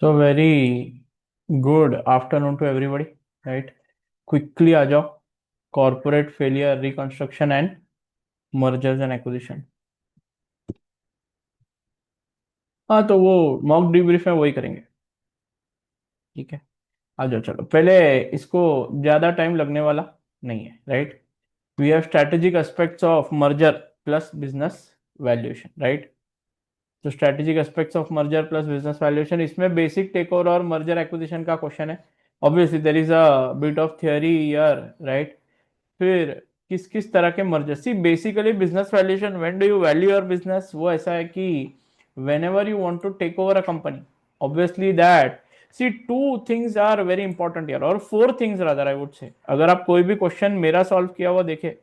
So very good afternoon to everybody, right. Quickly आ जाओ। Corporate failure reconstruction and mergers and acquisition. हाँ, तो वो मॉक डिब्रीफ में वही करेंगे। ठीक है, आ जाओ। चलो पहले इसको ज्यादा टाइम लगने वाला नहीं है, right. We have strategic aspects of merger plus business valuation, right. तो strategic aspects of merger plus business valuation, इसमें बेसिक टेक ओवर और मर्जर एक्विजिशन का क्वेश्चन है। Obviously there is a bit of theory here, right. फिर किस किस तरह के merger, see basically business valuation, when do you value your business, वो ऐसा है कि whenever you want to take over a company, obviously that, see two things are very important यार, और four things rather I would say. अगर आप कोई भी क्वेश्चन मेरा सॉल्व किया हुआ देखे,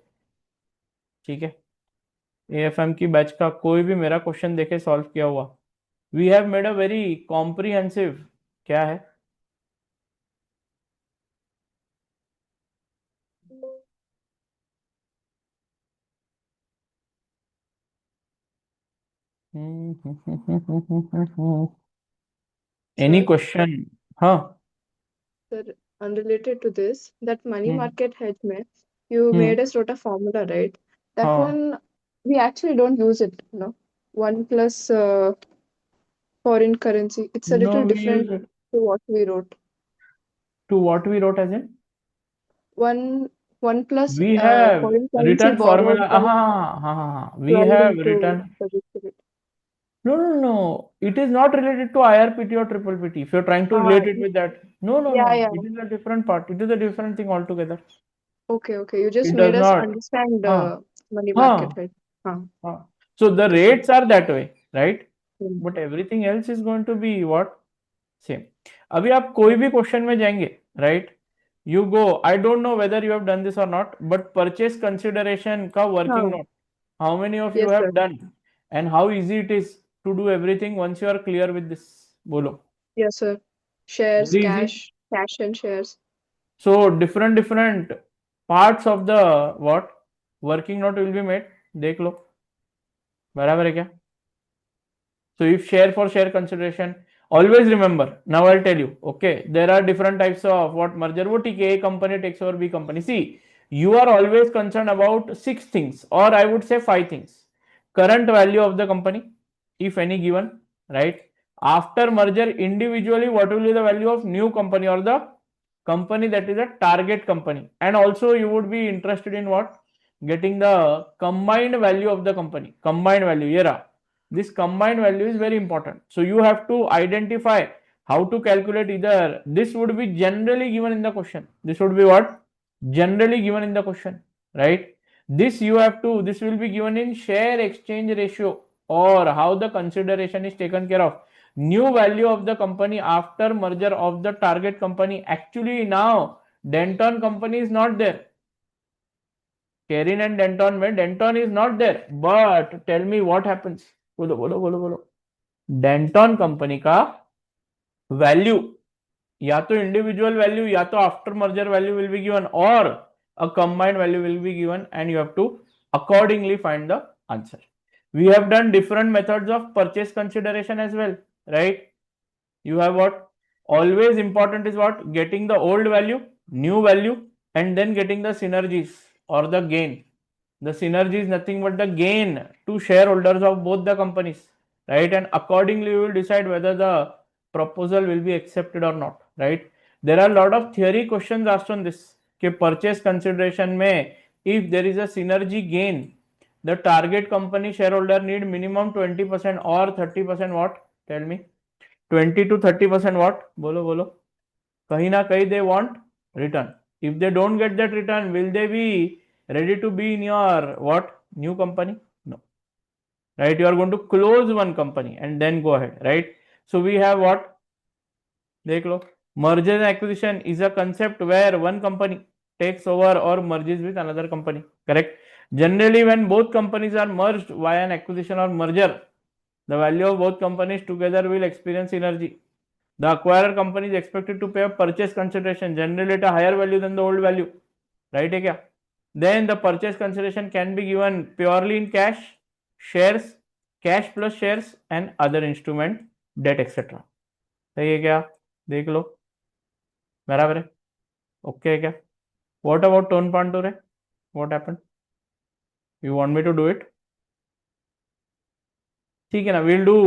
ठीक है, एएफएम की बैच का कोई भी मेरा क्वेश्चन देखे सॉल्व किया हुआ, we have made a very comprehensive, क्या है, एनी Sir, क्वेश्चन? हाँ। sir, unrelated to this, that money hmm market hedge mein, you hmm made us wrote a formula, right? That हाँ। one, we actually don't use it, no? One plus foreign currency. It's a No, little we use different it to what we wrote. to what we wrote as in. One one plus We have foreign currency written borrowed formula. by हाँ. We 12 have into written. registered it. No. It is not related to IRPT or triple PT. If you're trying to relate it with that, Yeah, no. yeah. It is a different part. It is a different thing altogether. Okay, okay. You just It made does us not. understand हाँ money market हाँ hedge. Huh. हाँ. So the Understood. rates are that way, right? Hmm. But everything else is going to be what? Same. अभी आप कोई भी question में जाएंगे, right, you go, I don't know whether you have done this or not, but purchase consideration का working Huh. Note, how many of you Yes, have sir. Done, and how easy it is to do everything once you are clear with this? बोलो। Yes, sir. Shares, very easy. cash and shares. So different parts of the what working note will be made, देख लो, बराबर है क्या? So if share for share consideration, always remember, now I'll tell you, okay, there are different types of what merger, what A company takes over B company. See, you are always concerned about six things, or I would say five things. Current value of the company, if any given, right? After merger, individually, what will be the value of new company or the company that is a target company? And also you would be interested in what? Getting the combined value of the company. Combined value, yeah. This combined value is very important. So you have to identify how to calculate, either this would be generally given in the question. This would be what? Generally given in the question, right? This you have to, this will be given in share exchange ratio, or how the consideration is taken care of. New value of the company after merger of the target company. Actually now Denton company is not there. Kerin and Denton में Denton is not there. But tell me what happens. बोलो बोलो बोलो बोलो। डेंटॉन company का value, या तो individual value या तो after merger value will be given, और a combined value will be given, and you have to accordingly find the answer. We have done different methods of purchase consideration as well, right? You have what? Always important is what? Getting the old value, new value, and then getting the synergies or the gain. The synergy is nothing but the gain to shareholders of both the companies, right? And accordingly we will decide whether the proposal will be accepted or not, right? There are a lot of theory questions asked on this, कि purchase consideration में if there is a synergy gain, the target company shareholder need minimum 20% or 30%, what? Tell me. 20 to 30% what? बोलो बोलो। कहीं ना कहीं they want return. If they don't get that return, will they be ready to be in your what? New company? No. Right? You are going to close one company and then go ahead, right? So we have what? देख लो, merger and acquisition is a concept where one company takes over or merges with another company, correct? Generally when both companies are merged via an acquisition or merger, the value of both companies together will experience synergy. The acquirer company is expected to pay a purchase consideration generally at a higher value than the old value, right है क्या? Then the purchase consideration can be given purely in cash, shares, cash plus shares, and other instrument, debt, etc. सही है क्या? देख लो, बराबर है, okay है क्या? व्हाट अबाउट टोन पांटूरे, what happened? You want me to do it? ठीक है ना, विल डू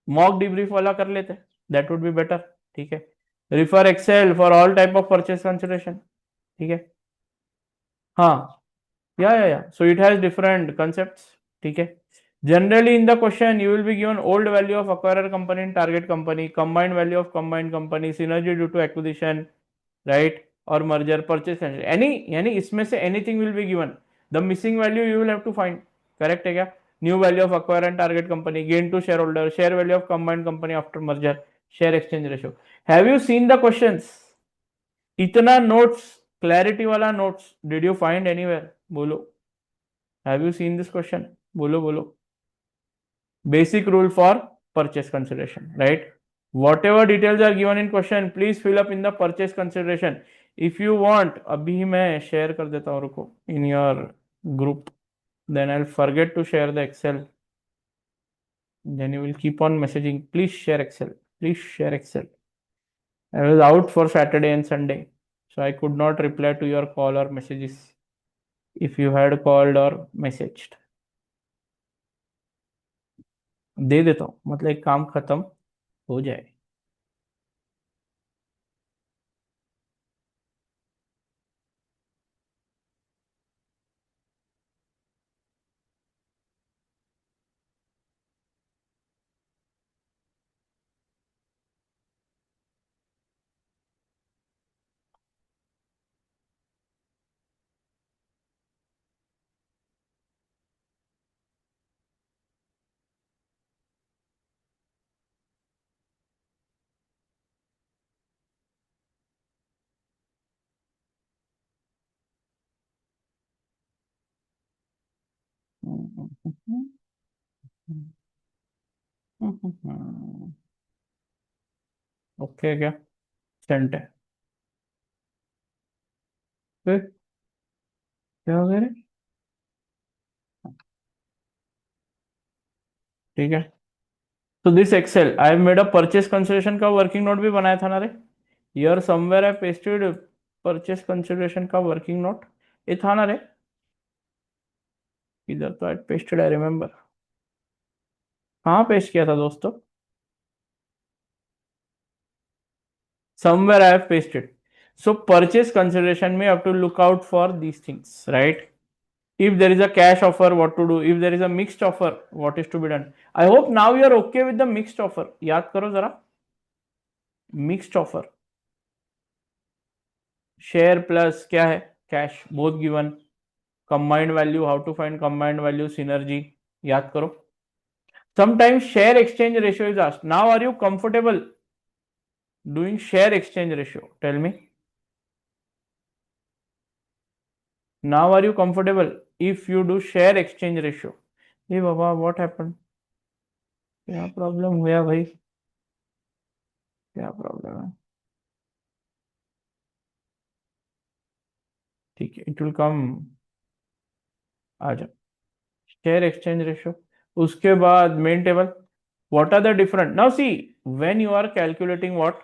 मॉक डिब्रीफ वाला कर लेते, दैट वुड बी बेटर। ठीक है, refer Excel for all type of purchase consideration. ठीक है, हाँ, या so it has different concepts. ठीक है, generally in the question you will be given old value of acquirer company and target company, combined value of combined company, synergy due to acquisition, right, और merger purchase any, यानी इसमें से anything will be given, the missing value you will have to find, correct है क्या? New value of acquirer and target company, gain to shareholder, share value of combined company after merger, share exchange ratio. Have you seen the questions? इतना notes, clarity वाला notes did you find anywhere? बोलो, have you seen this question? बोलो बोलो। Basic rule for purchase consideration, right? Whatever details are given in question, please fill up in the purchase consideration. If you want, अभी मैं share कर देता हूँ, रुको, in your group, then I'll forget to share the Excel, then you will keep on messaging, please share Excel, please share Excel. I was out for Saturday and Sunday, so I could not reply to your call or messages if you had called or messaged. दे देता हूँ, मतलब एक काम खत्म हो जाए। Okay क्या? Saint है, फिर क्या हो गया रे? ठीक है, तो this excel I made a purchase consideration का वर्किंग नोट भी बनाया था ना रे, here somewhere I pasted purchase consideration का वर्किंग नोट, ये था ना रे, इधर तो आई पेस्टेड, आई रिमेम्बर, कहाँ पेस्ट किया था दोस्तों? Somewhere I have pasted. So purchase consideration में have to look out for these things, right? If there is a cash offer, what to do? If there is a mixed offer, what is to be done? I hope now you are okay with the mixed offer. याद करो जरा, mixed offer, share plus क्या है, cash, both given, combined value, how to find combined value, synergy, याद करो। Sometimes share exchange ratio is asked. Now are you comfortable doing share exchange ratio? Tell me. Now are you comfortable if you do share exchange ratio? ये बाबा, what happened? क्या problem हुआ भाई, क्या problem है? ठीक है, इट विल कम, आ जाओ, share exchange ratio, उसके बाद main table, what are the different, now see, when you are calculating what,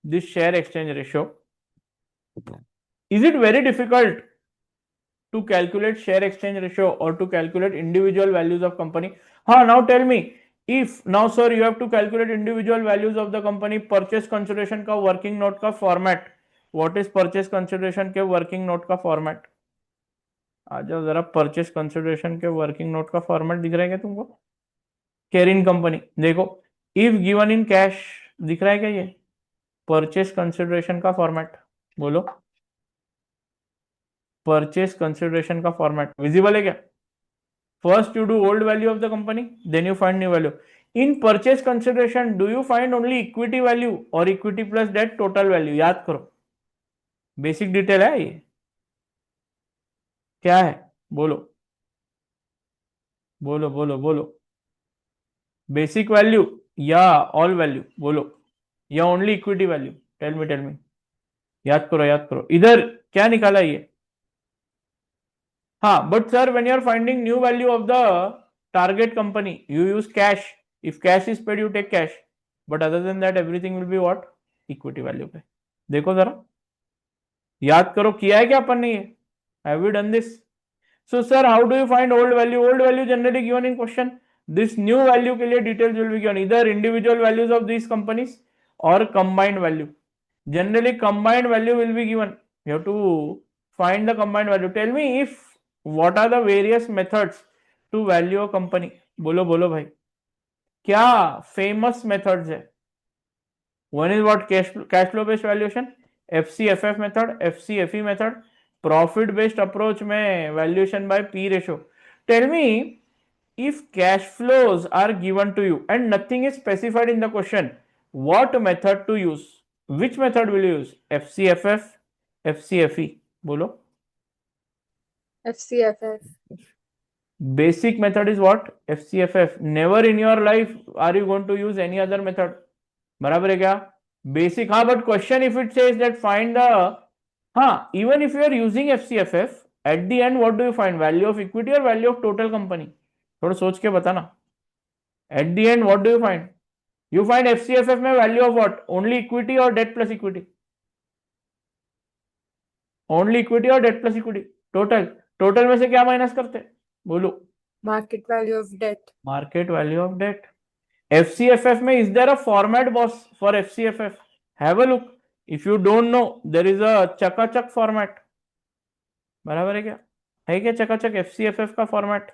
this share exchange ratio, is it very difficult to calculate share exchange ratio or to calculate individual values of company? Now tell me, if now sir you have to calculate individual values of the company, purchase consideration का working note का format, what is purchase consideration के working note का format? आ जाओ जरा, purchase consideration के working note का format दिख रहा है क्या तुमको? केरिन कंपनी, देखो, इफ गिवन इन कैश, दिख रहा है क्या ये परचेस कंसिडरेशन का फॉर्मेट? बोलो, परचेस कंसिडरेशन का फॉर्मेट विजिबल है क्या? First you do old value of the company, then you find new value. In purchase consideration do you find only equity value और equity plus debt total value? याद करो, basic detail है ये, क्या है? बोलो बोलो बोलो बोलो, बेसिक वैल्यू या ऑल वैल्यू? बोलो, या only equity value? Tell me tell me, याद करो याद करो, इधर क्या निकाला ये? हाँ, but sir when you are finding new value of the target company, you use cash, if cash is paid you take cash, but other than that everything will be what, equity value पे। देखो जरा, याद करो किया है क्या अपन ने, ये have we done this? So sir how do you find old value? Old value generally given in question. This new value के लिए डिटेल्स विल बी गिवन इधर individual values of this companies और combined value. Generally combined value will be given, you have to find the combined value. Tell me if what are the various methods to value a company. बोलो बोलो भाई, क्या famous methods है? One is what, cash flow based valuation, FCFF method, FCFE method, profit based approach में valuation by P ratio. Tell me if cash flows are given to you and nothing is specified in the question, what method to use? Which method will you use? FCFF, FCFE? बोलो। FCFF. Basic method is what? FCFF. Never in your life are you going to use any other method. बराबर है क्या? Basic, हाँ, but question if it says that find the, हाँ, even if you are using FCFF, at the end what do you find? Value of equity or value of total company? थोड़ा सोच के बताना। At the end what do you find? You find FCFF में value of what? Only equity or debt plus equity? Only equity or debt plus equity? Total, total में से क्या minus करते? बोलो। Market value of debt. Market value of debt. FCFF में is there a format boss for FCFF? Have a look. If you don't know, there is a चकाचक format. बराबर है क्या चकाचक FCFF का फॉर्मेट?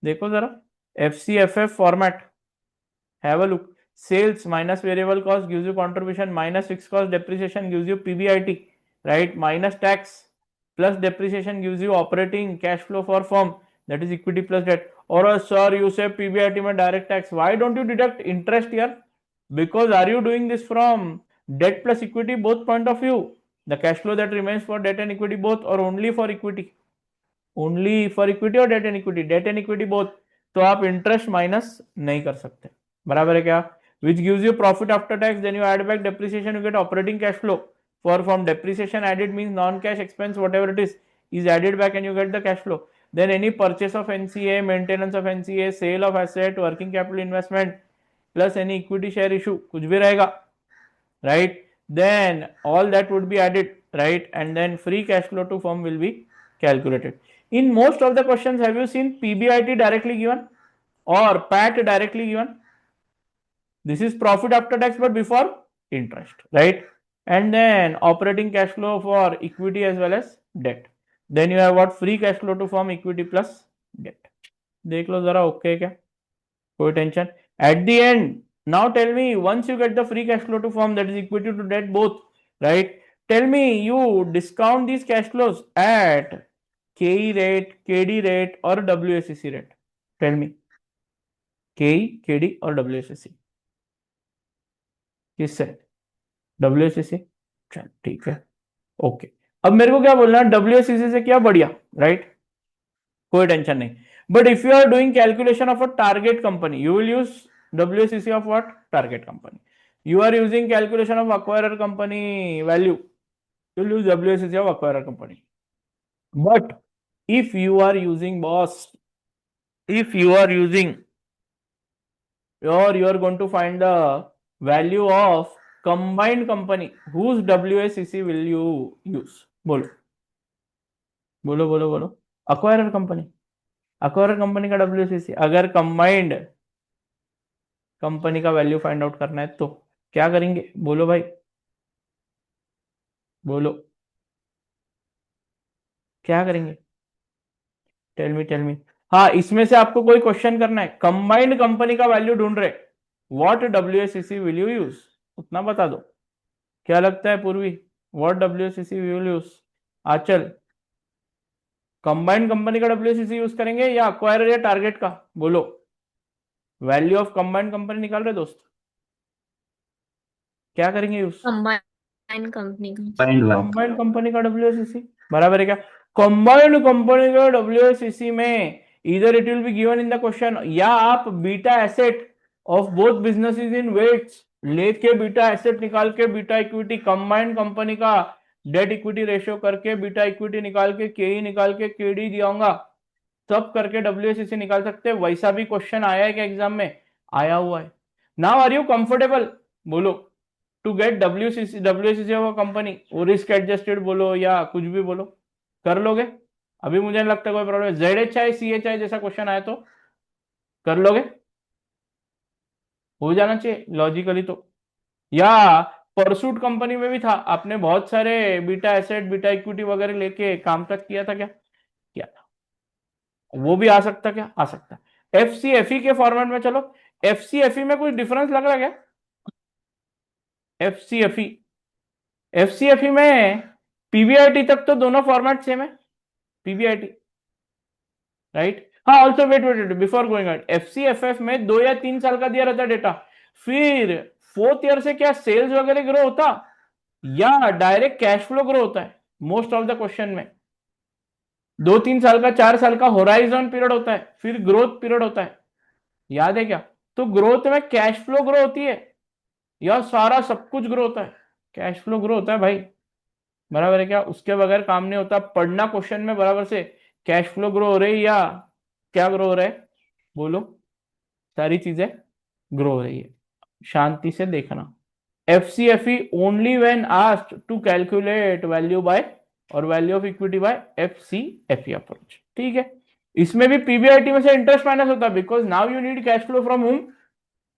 देखो जरा, FCFF format, have a look. Sales minus variable cost gives you contribution, minus fixed cost depreciation gives you PBIT, right? Minus tax plus depreciation gives you operating cash flow for firm, that is equity plus debt. Or sir, you say PBIT में direct tax, why don't you deduct interest here? Because are you doing this from debt plus equity both point of view, the cash flow that remains for debt and equity both, or only for equity? Only for equity or debt and equity? Debt and equity both, तो आप interest minus नहीं कर सकते। बराबर है क्या? which gives you profit after tax, then you add back depreciation, you get operating cash flow. For from depreciation added means non-cash expense, whatever it is added back and you get the cash flow. Then any purchase of NCA, maintenance of NCA, sale of asset, working capital investment, plus any equity share issue, कुछ भी रहेगा, right? Then all that would be added, right? And then free cash flow to firm will be calculated. In most of the questions, have you seen PBIT directly given or PAT directly given? This is profit after tax but before interest, right? And then operating cash flow for equity as well as debt. Then you have what? Free cash flow to firm, equity plus debt. देख लो जरा, okay क्या? कोई tension? At the end, now tell me, once you get the free cash flow to firm, that is equity to debt both, right? Tell me, you discount these cash flows at KE rate, KD rate or WACC rate? Tell me, KE, KD और WACC किससे? WACC। चल ठीक है, okay. अब मेरे को क्या बोलना है? WACC से क्या बढ़िया, राइट? कोई टेंशन नहीं। But if you are doing calculation of a target company, you will use WACC of what? Target company. You are using calculation of acquirer company value, you will use WACC of acquirer company. But if you are using boss, if you are using, or you are going to find the value of combined company, whose WACC will you use? बोलो बोलो बोलो बोलो। acquirer company, acquirer company का WACC। अगर combined company का value find out करना है तो क्या करेंगे? बोलो भाई, बोलो क्या करेंगे? Tell me. हाँ, इसमें से आपको कोई क्वेश्चन करना है, कंबाइंड कंपनी का वैल्यू ढूंढ रहे, what WACC will you use? उतना बता दो। क्या लगता है Purvi, what WACC will use? Achal, combined company का WACC यूज करेंगे या अक्वायरर या टारगेट का? बोलो, वैल्यू ऑफ कंबाइंड कंपनी निकाल रहे दोस्त, क्या करेंगे यूज? कंबाइंड कंपनी का कंबाइंड कंपनी का WACC। बराबर है क्या? कंबाइंड कंपनी का WACC में इधर it will be given in the question, या आप beta asset of both businesses in weights लेके बीटा एसेट निकाल के बीटा इक्विटी, कंबाइंड कंपनी का डेट इक्विटी रेशियो करके बीटा इक्विटी निकाल के KE निकाल के KD दिया होगा, सब करके WACC निकाल सकते हैं। वैसा भी क्वेश्चन आया है क्या एग्जाम में? आया हुआ है। नाउ आर यू कंफर्टेबल, बोलो, to get WACC of company, वो रिस्क एडजस्टेड बोलो या कुछ भी बोलो, कर लोगे? अभी मुझे नहीं लगता कोई प्रॉब्लम है। ZHI CHI जैसा क्वेश्चन आया तो कर लोगे? हो जाना चाहिए लॉजिकली तो। या परसूट कंपनी में भी था, आपने बहुत सारे बीटा एसेट बीटा इक्विटी वगैरह लेके काम तक किया था क्या? किया था। वो भी आ सकता, क्या आ सकता है? FCFE के फॉर्मेट में चलो, FCFE में कुछ डिफरेंस लग रहा है क्या? FCFE में PBIT तक तो दोनों फॉर्मेट सेम है, PBIT, राइट? हाँ, also wait wait wait before going out, FCFF में 2 या 3 साल का दिया रहता डेटा, फिर 4th ईयर से क्या सेल्स वगैरह ग्रो होता या डायरेक्ट कैश फ्लो ग्रो होता है? मोस्ट ऑफ द क्वेश्चन में 2-3 साल का 4 साल का होराइजन पीरियड होता है, फिर ग्रोथ पीरियड होता है, याद है क्या? तो ग्रोथ में कैश फ्लो ग्रो होती है या सारा सब कुछ ग्रो होता है? कैश फ्लो ग्रो होता है भाई, बराबर है क्या? उसके बगैर काम नहीं होता। पढ़ना क्वेश्चन में बराबर से, कैश फ्लो ग्रो हो रही है या क्या ग्रो हो रहा है, बोलो? सारी चीजें ग्रो हो रही है, शांति से देखना। FCFE only when asked to calculate value by और value of equity by FCFE approach, ठीक है? इसमें भी PBIT में से इंटरेस्ट माइनस होता है, because now you need cash flow from home,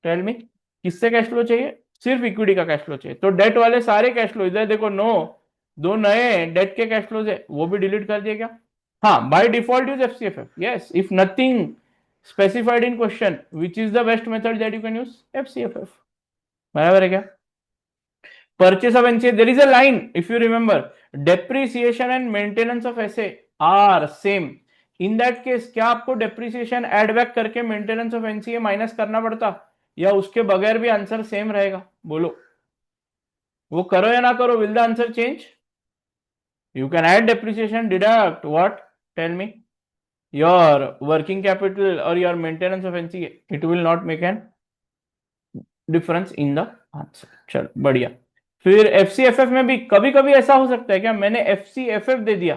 tell me, किससे कैश फ्लो चाहिए? सिर्फ इक्विटी का कैश फ्लो चाहिए, तो डेट वाले सारे कैश फ्लो इधर देखो, नो, 2 नए डेट के कैश फ्लोज है, वो भी डिलीट कर दिया क्या? हाँ, by default use FCFF, yes, if nothing specified in question, which is the best method that you can use? FCFF, बराबर है क्या? Purchase of NCA, there is a line, if you remember, depreciation and maintenance of SA are same. In that case, क्या आपको depreciation add back करके maintenance of NCA minus करना पड़ता या उसके बगैर भी आंसर सेम रहेगा, बोलो? वो करो या ना करो, will the answer change? You can add depreciation, deduct what? Tell me. Your working capital or your maintenance of NCA, it will not make an difference in the answer. चलो बढ़िया। फिर FCFF में भी कभी कभी ऐसा हो सकता है क्या, मैंने FCFF दे दिया,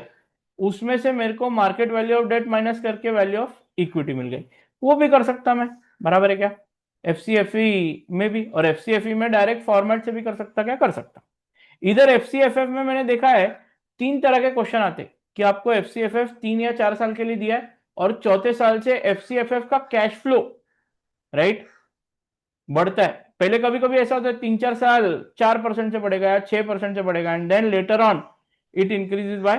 उसमें से मेरे को market value of debt minus करके वैल्यू ऑफ इक्विटी मिल गई, वो भी कर सकता मैं, बराबर है क्या? FCFE में भी, और FCFE में डायरेक्ट फॉर्मेट से भी कर सकता, क्या कर सकता? इधर FCFF में मैंने देखा है 3 तरह के क्वेश्चन आते कि आपको FCFF 3 या 4 साल के लिए दिया है और चौथे साल से FCFF का कैश फ्लो, राइट, बढ़ता है। पहले कभी कभी ऐसा होता है 3-4 साल 4% से बढ़ेगा या 6% से बढ़ेगा, and then later on it increases by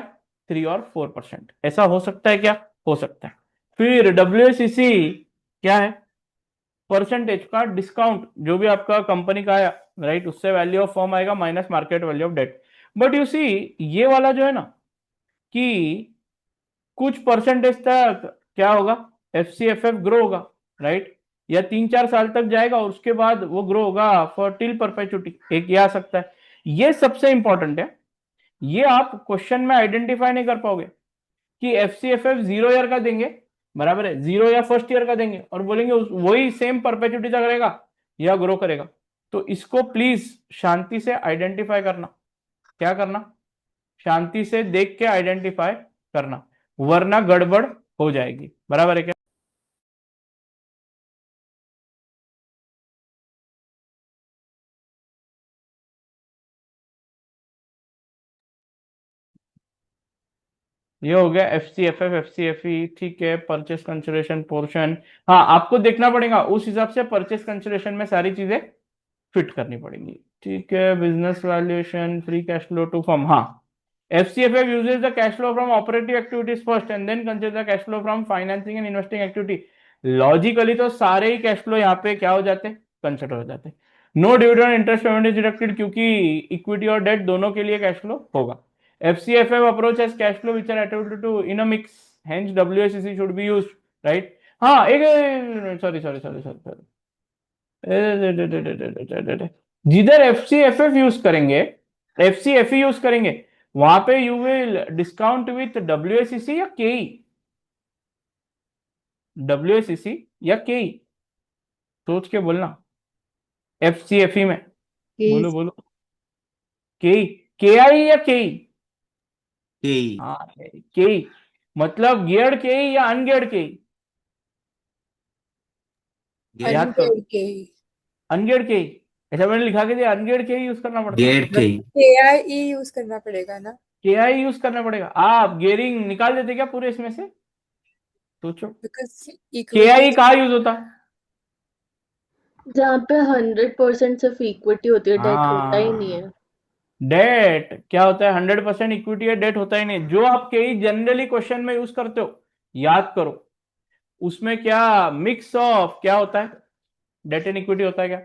3 और 4%, ऐसा हो सकता है क्या? हो सकता है। फिर WACC क्या है? परसेंटेज का डिस्काउंट, जो भी आपका कंपनी का आया, राइट, उससे वैल्यू ऑफ फर्म आएगा minus market value of debt. But you see, ये वाला जो है ना, कि कुछ परसेंटेज तक क्या होगा, FCFF ग्रो होगा, राइट, या 3-4 साल तक जाएगा और उसके बाद वो ग्रो होगा फॉर टिल परपेचुटी, एक ये आ सकता है। ये सबसे इंपॉर्टेंट है, ये आप क्वेश्चन में आइडेंटिफाई नहीं कर पाओगे कि FCFF 0 ईयर का देंगे, बराबर है, 0 या फर्स्ट ईयर का देंगे और बोलेंगे वही सेम परपेचुटी तक रहेगा या ग्रो करेगा। तो इसको प्लीज शांति से आइडेंटिफाई करना, क्या करना, शांति से देख के आइडेंटिफाई करना, वरना गड़बड़ हो जाएगी, बराबर है क्या? ये हो गया FCFF FCFE, ठीक है। परचेस कंसिडरेशन पोर्शन, हाँ, आपको देखना पड़ेगा उस हिसाब से परचेस कंसिडरेशन में सारी चीजें फिट करनी पड़ेंगी, ठीक है। Business valuation, free cash flow to firm, हाँ, FCFF uses the cash flow from operative activities first and then consider the cash flow from financing and investing activity. Logically तो सारे ही कैश फ्लो यहाँ पे क्या हो जाते, कंसिडर हो जाते। No dividend interest payment is deducted, क्योंकि इक्विटी और डेट दोनों के लिए कैश फ्लो होगा। FCFF approach has cash flow which are attributed to in a mix, hence WACC should be used, right? हाँ, एक सॉरी सॉरी सॉरी सॉरी, जिधर FCFF use करेंगे, FCFE यूज करेंगे, वहां पे you will discount with WACC या KE, WACC या KE, सोच के बोलना। FCFE में बोलो बोलो, KE, KI या KE? KE, हाँ, KE, मतलब गियर्ड KE या अनगियर्ड KE? याद करो, Unpaid KE. अनगेड के ही, ऐसा मैंने लिखा के दिया, अनगेड के ही यूज करना पड़ता है, गेट के ही KIE यूज करना पड़ेगा ना, के आई यूज करना पड़ेगा। आप गेयरिंग निकाल देते क्या पूरे इसमें से? सोचो, बिकॉज के आई इक्विटी कहाँ यूज होता है? जहाँ पे 100% सिर्फ इक्विटी होती है, डेट होता ही नहीं है। डेट क्या होता है? 100% इक्विटी है, डेट होता ही नहीं। जो आप के जनरली क्वेश्चन में यूज करते हो, याद करो, उसमें क्या मिक्स ऑफ क्या होता है? डेट एंड इक्विटी होता है क्या?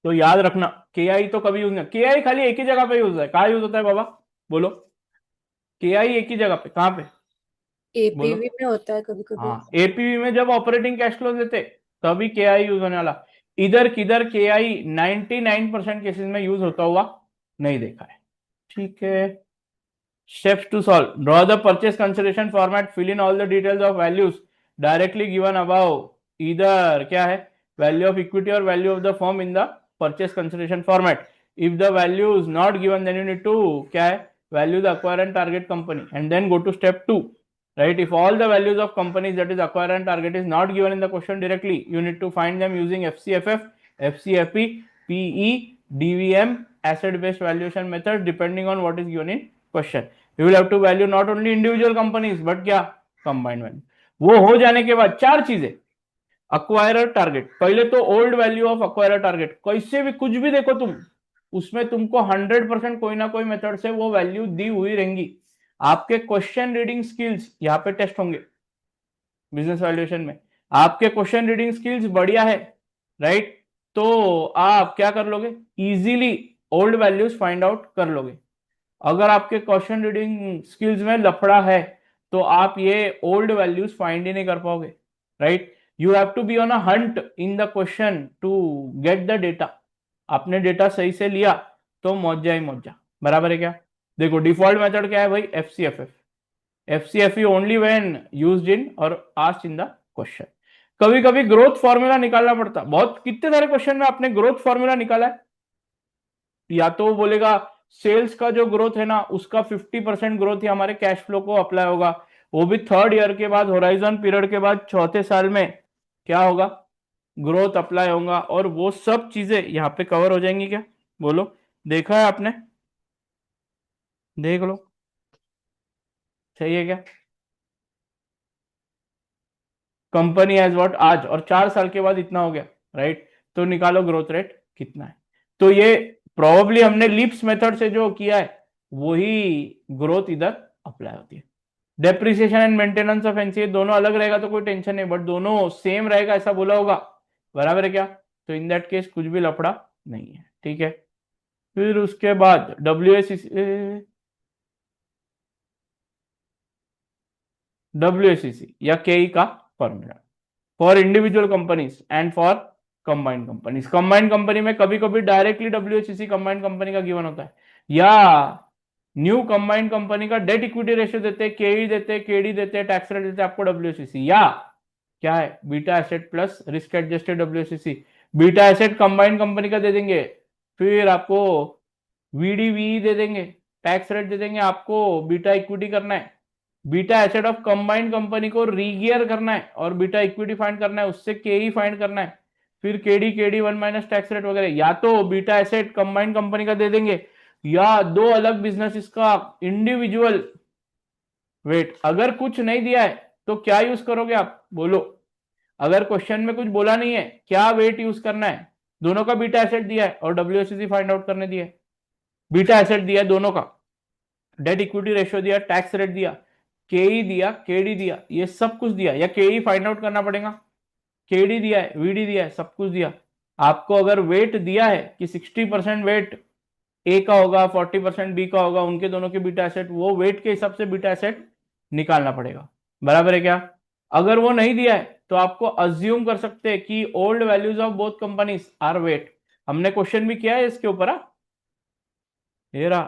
तो याद रखना, के आई तो कभी यूज नहीं, के आई खाली एक ही जगह पे यूज है। कहाँ यूज होता है बाबा, बोलो? के आई एक ही जगह पे, कहाँ पे? बोलो। APV में होता है कभी कभी। हाँ, एपीवी में जब ऑपरेटिंग कैश फ्लो देते तभी के आई यूज होने वाला। इधर किधर के आई 99% केसेस में यूज होता हुआ नहीं देखा है। ठीक है, steps to solve: draw the purchase consideration format, fill in all the details of values directly given above, either क्या है, value of equity or value of the firm in the purchase consideration format. If the value is not given, then you need to क्या है, value the acquire and target company, and then go to step 2, right? If all the values of companies, that is acquire and target, is not given in the question directly, you need to find them using FCFF, FCFE, PE, DVM, asset based valuation method, depending on what is given in question. You will have to value not only individual companies but क्या, combined value. वो हो जाने के बाद चार चीजें: acquirer target, पहले तो old value of acquirer target, कैसे भी कुछ भी देखो तुम, उसमें तुमको 100% कोई ना कोई मेथड से वो वैल्यू दी हुई रहेंगी। आपके क्वेश्चन रीडिंग स्किल्स यहाँ पे टेस्ट होंगे बिजनेस वैल्यूएशन में। आपके क्वेश्चन रीडिंग स्किल्स बढ़िया है, राइट, तो आप क्या कर लोगे, easily old values find out कर लोगे। अगर आपके क्वेश्चन रीडिंग स्किल्स में लफड़ा है तो आप ये ओल्ड वैल्यूज फाइंड ही नहीं कर पाओगे, right. You have to be on a hunt in the question to get the data. आपने डेटा सही से लिया तो मौजा ही मौजा, बराबर है क्या? देखो डिफॉल्ट मेथड क्या है भाई, FCFF, FCFE only when used in और आस्क्ड इन द क्वेश्चन। कभी कभी ग्रोथ फॉर्मूला निकालना पड़ता, बहुत कितने सारे क्वेश्चन में आपने ग्रोथ फॉर्मूला निकाला है। या तो वो बोलेगा सेल्स का जो ग्रोथ है ना उसका 50% ग्रोथ ही हमारे कैश फ्लो को अप्लाई होगा, वो भी थर्ड ईयर के बाद, होराइजन पीरियड के बाद चौथे साल में क्या होगा, ग्रोथ अप्लाई होगा। और वो सब चीजें यहाँ पे कवर हो जाएंगी क्या, बोलो? देखा है आपने? देख लो, सही है क्या? कंपनी एज व्हाट आज, और 4 साल के बाद इतना हो गया, राइट, तो निकालो ग्रोथ रेट कितना है। तो ये प्रोबेबली हमने लीप्स मेथड से जो किया है वही ग्रोथ इधर अप्लाई होती है। Depreciation and maintenance of NCA दोनों अलग रहेगा तो कोई टेंशन नहीं, बट दोनों सेम रहेगा ऐसा बोला होगा, बराबर है क्या? तो इन दैट केस कुछ भी लफड़ा नहीं है, ठीक है। फिर उसके बाद WACC या KE का formula for individual companies and for combined companies. Combined company में कभी कभी डायरेक्टली WACC कंबाइंड कंपनी का गिवन होता है, या न्यू कंबाइंड कंपनी का डेट इक्विटी रेशियो देते, KE देते, KD देते, टैक्स रेट देते आपको WACC, या क्या है, beta asset plus risk adjusted WACC। Beta asset combined company का दे देंगे, फिर आपको VDVE दे देंगे, टैक्स रेट दे देंगे, आपको बीटा इक्विटी करना है, beta asset of combined company को रीगियर करना है और बीटा इक्विटी फाइंड करना है, उससे KE फाइंड करना है, फिर KD1 माइनस टैक्स रेट वगैरह। या तो बीटा एसेट कंबाइंड कंपनी का दे देंगे या दो अलग बिजनेस का इंडिविजुअल वेट। अगर कुछ नहीं दिया है तो क्या यूज करोगे आप, बोलो? अगर क्वेश्चन में कुछ बोला नहीं है, क्या वेट यूज करना है? दोनों का बीटा एसेट दिया है और WACC फाइंड आउट करने दिया है। बीटा एसेट दिया है दोनों का, डेट इक्विटी रेशियो दिया, टैक्स रेट दिया, KE दिया, KD दिया, ये सब कुछ दिया, या KE फाइंड आउट करना पड़ेगा, KD दिया है, VD दिया है, सब कुछ दिया। आपको अगर वेट दिया है कि 60% वेट ए का होगा, 40% बी का होगा, उनके दोनों के बीटा एसेट, वो वेट के हिसाब से बीटा एसेट निकालना पड़ेगा, बराबर है क्या? अगर वो नहीं दिया है तो आपको अज्यूम कर सकते हैं कि old values of both companies are weight. हमने क्वेश्चन भी किया है इसके ऊपर, ये रहा,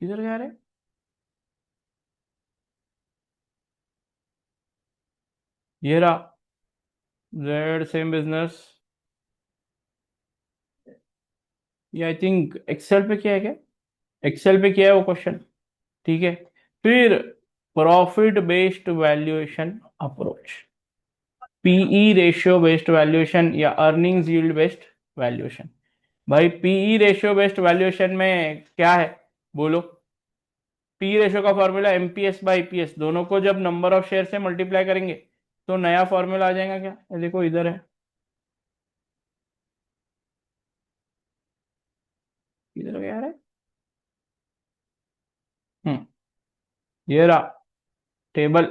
किधर गया रे? ये रहा, जेड सेम बिजनेस, ये आई थिंक एक्सेल पे किया है क्या? एक्सेल पे किया है वो क्वेश्चन, ठीक है। फिर profit based valuation approach, PE ratio based valuation या अर्निंग्स यील्ड बेस्ड वैल्यूएशन। भाई पीई रेशियो बेस्ड वैल्यूएशन में क्या है बोलो? पी रेशियो का फॉर्मूला एमपीएस बाई ईपीएस, दोनों को जब नंबर ऑफ शेयर से मल्टीप्लाई करेंगे तो नया फॉर्मूला आ जाएगा क्या? ये देखो इधर है, इधर क्या है? ये रहा टेबल।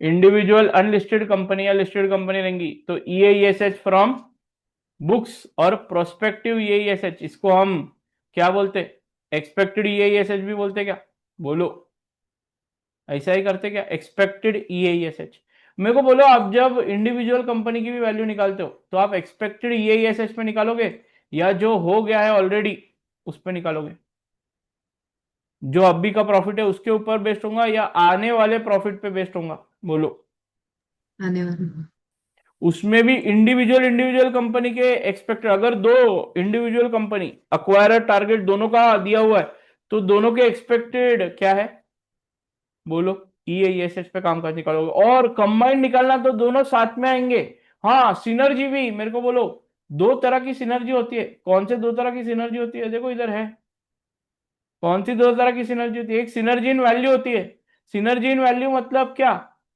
इंडिविजुअल अनलिस्टेड कंपनी या लिस्टेड कंपनी रहेंगी तो ईएईएसएच फ्रॉम बुक्स और प्रोस्पेक्टिव ईएईएसएच, इसको हम क्या बोलते? एक्सपेक्टेड ईएईएसएच भी बोलते क्या? बोलो, ऐसा ही करते क्या? एक्सपेक्टेड ईएईएसएच। मेरे को बोलो, आप जब इंडिविजुअल कंपनी की भी वैल्यू निकालते हो तो आप एक्सपेक्टेड ईएईएसएच पे निकालोगे या जो हो गया है ऑलरेडी उस पे निकालोगे? जो अभी का प्रॉफिट है उसके ऊपर बेस्ड होगा या आने वाले प्रॉफिट पे बेस्ड होगा? बोलो। आने वाले। उसमें भी इंडिविजुअल कंपनी के एक्सपेक्टेड, अगर दो इंडिविजुअल कंपनी अक्वायरर टारगेट दोनों का दिया हुआ है तो दोनों के एक्सपेक्टेड क्या है? बोलो। ईएईएसएच पे काम कर निकालोगे, और कंबाइंड निकालना तो दोनों साथ में आएंगे। हाँ, सिनर्जी भी मेरे को बोलो, दो तरह की सिनर्जी होती है। कौन से दो तरह की सिनर्जी होती है? देखो इधर है, कौन सी दो तरह की सिनर्जी होती है? एक सिनर्जी इन वैल्यू होती है। सिनर्जी इन वैल्यू मतलब क्या?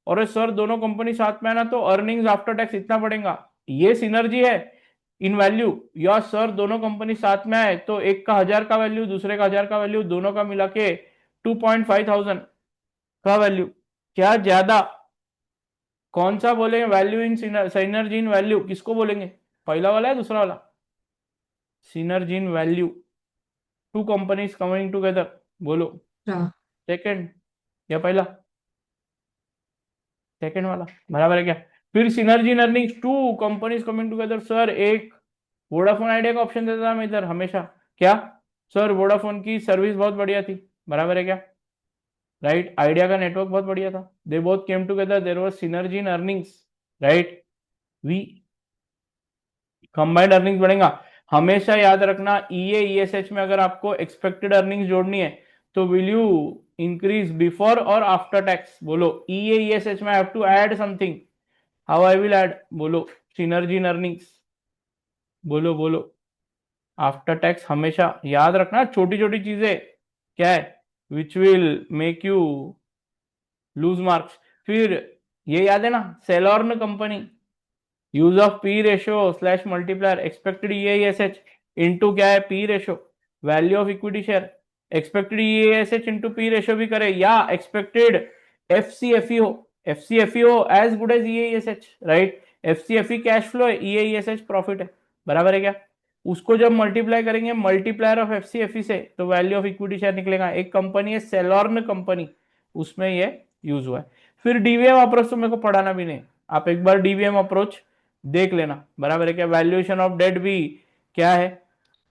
और सर दोनों कंपनी साथ में आना तो अर्निंग्स आफ्टर टैक्स इतना बढ़ेगा, ये सिनर्जी है इन वैल्यू। या सर दोनों कंपनी साथ में आए तो एक का 1000 का वैल्यू, दूसरे का 1000 का वैल्यू, दोनों का मिला के 2.5 थाउजेंड का वैल्यू, क्या ज्यादा? कौन सा बोलेंगे? Value in synergy in value किसको बोलेंगे? पहला वाला है दूसरा वाला? Synergy in value, two companies coming together, बोलो। हाँ। सेकंड या पहला? सेकंड वाला, बराबर है क्या? फिर synergy in earnings, two companies coming together. Sir एक वोडाफोन आइडिया का ऑप्शन देता था मैं इधर हमेशा, क्या? सर वोडाफोन की सर्विस बहुत बढ़िया थी, बराबर है क्या? राइट, आइडिया का नेटवर्क बहुत बढ़िया था, they both came together, there was synergy in earnings, right? We combined earnings बढ़ेगा। हमेशा याद रखना, ईएईएसएच में अगर आपको एक्सपेक्टेड अर्निंग्स जोड़नी है तो विल यू इंक्रीज बिफोर और आफ्टर टैक्स? बोलो। ईएईएसएच में I have to add something, how I will add? बोलो। सिनर्जी इन अर्निंग्स, बोलो बोलो। आफ्टर टैक्स हमेशा याद रखना, छोटी छोटी चीजें क्या है which will make you lose marks. फिर ये याद है ना, सेलॉर्न company, use of P ratio slash multiplier, expected ईएईएसएच इनटू क्या है? P ratio, value of equity share. Expected ईएईएसएच इनटू पी रेशियो भी करे, या एक्सपेक्टेड एफसीएफई हो, एफसीएफई हो एज गुड एज ईएईएसएच, राइट? एफसीएफई कैश फ्लो है, ईएईएसएच प्रॉफिट है, बराबर है क्या? उसको जब मल्टीप्लाई करेंगे मल्टीप्लायर ऑफ एफसीएफई से तो वैल्यू ऑफ इक्विटी शेयर निकलेगा। एक कंपनी है सेलॉर्न कंपनी, उसमें ये यूज हुआ है। फिर डीवीएम अप्रोच तो मेरे को पढ़ाना भी नहीं, आप एक बार डीवीएम अप्रोच देख लेना, बराबर है क्या? वैल्यूएशन ऑफ डेट भी क्या है,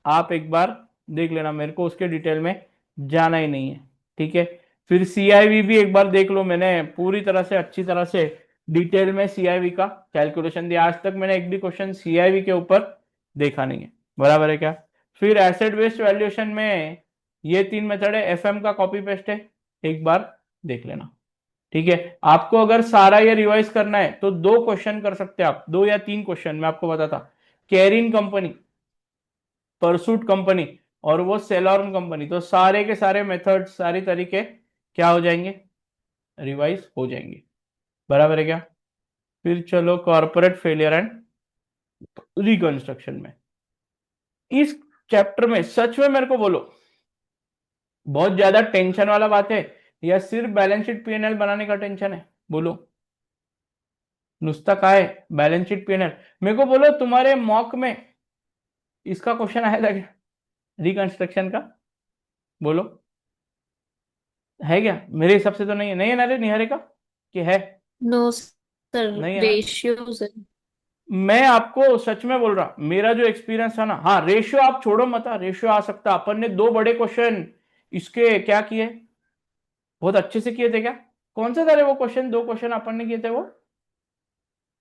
आप एक बार देख लेना, मेरे को उसके डिटेल में जाना ही नहीं है, ठीक है? फिर सीआईवी भी एक बार देख लो, मैंने पूरी तरह से अच्छी तरह से डिटेल में सीआईवी का कैलकुलेशन दिया, आज तक मैंने एक भी क्वेश्चन सीआईवी के ऊपर देखा नहीं है, बराबर है क्या? फिर एसेट बेस्ड वैल्यूएशन में ये 3 मेथड है, एफएम का कॉपी पेस्ट है, एक बार देख लेना, ठीक है? आपको अगर सारा ये रिवाइज करना है तो 2 क्वेश्चन कर सकते हैं आप, 2 या 3 क्वेश्चन मैं आपको बताता। कैरिन कंपनी, परसूट कंपनी और वो सेलॉर्न कंपनी, तो सारे के सारे मेथड, सारे तरीके क्या हो जाएंगे? रिवाइज हो जाएंगे, बराबर है क्या? फिर चलो कॉर्पोरेट फेलियर एंड रिकंस्ट्रक्शन में, इस चैप्टर में सच में मेरे को बोलो बहुत ज्यादा टेंशन वाला बात है या सिर्फ बैलेंस शीट पीएनएल बनाने का टेंशन है? बोलो। नुस्ता का है बैलेंस शीट पीएनएल। मेरे को बोलो तुम्हारे मॉक में इसका क्वेश्चन आया था क्या, रिकंस्ट्रक्शन का? बोलो, है क्या? मेरे हिसाब से तो नहीं है, नहीं है ना रे निहारे का, कि है? नो सर, नहीं है ना? रेशियोज है। मैं आपको सच में बोल रहा, मेरा जो एक्सपीरियंस था ना, हाँ रेशियो आप छोड़ो मत, रेशियो आ सकता, अपन ने 2 बड़े क्वेश्चन इसके क्या किए, बहुत अच्छे से किए थे क्या? कौन से थे वो क्वेश्चन? 2 क्वेश्चन अपन ने किए थे, वो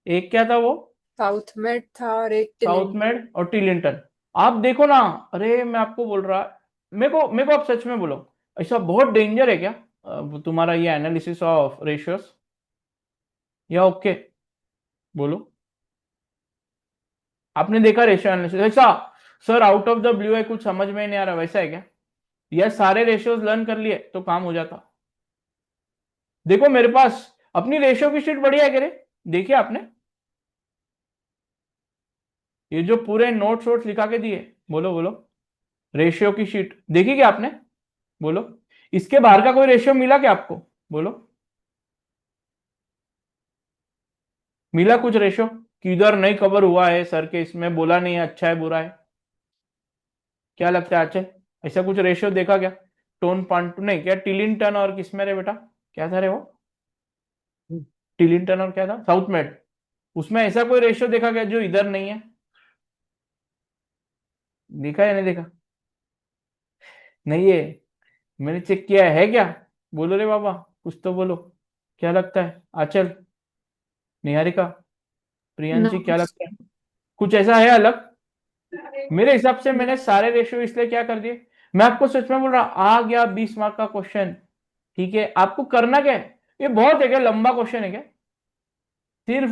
एक क्या था? वो साउथ मेड था और एक साउथ टिलिंगटन। मेड और टिलिंटन। आप देखो ना, अरे मैं आपको बोल रहा, मेरे को आप सच में बोलो, ऐसा बहुत डेंजर है क्या तुम्हारा ये एनालिसिस ऑफ रेशियोस, या ओके? बोलो, आपने देखा रेशियो एनालिसिस? ऐसा sir out of the blue है, कुछ समझ में नहीं आ रहा, वैसा है क्या? या सारे रेशियोज लर्न कर लिए तो काम हो जाता? देखो मेरे पास अपनी रेशियो की शीट बढ़िया है क्या रे? देखिए आपने ये जो पूरे नोट्स वोट्स लिखा के दिए, बोलो बोलो, रेशियो की शीट देखी क्या आपने? बोलो, इसके बाहर का कोई रेशियो मिला क्या आपको? बोलो, मिला कुछ रेशियो? किधर नहीं कवर हुआ है सर के, इसमें बोला नहीं है अच्छा है बुरा है? क्या लगता है अच्छे? ऐसा कुछ रेशियो देखा क्या? टोन पॉइंट नहीं, क्या टिलिंगटन और किसमें रे बेटा, क्या था रे वो? टिलिंगटन और क्या था, साउथ मेड, उसमें ऐसा कोई रेशियो देखा क्या जो इधर नहीं है? देखा या नहीं देखा? नहीं है, मैंने चेक किया है क्या? बोलो रे बाबा, कुछ तो बोलो, क्या लगता है? आचल, निहारिका, प्रियांशी, क्या लगता है? कुछ ऐसा है अलग? मेरे हिसाब से मैंने सारे रेशियो इसलिए क्या कर दिए, मैं आपको सच में बोल रहा, आ गया 20 मार्क का क्वेश्चन, ठीक है, आपको करना क्या है? ये बहुत है क्या, लंबा क्वेश्चन है क्या? सिर्फ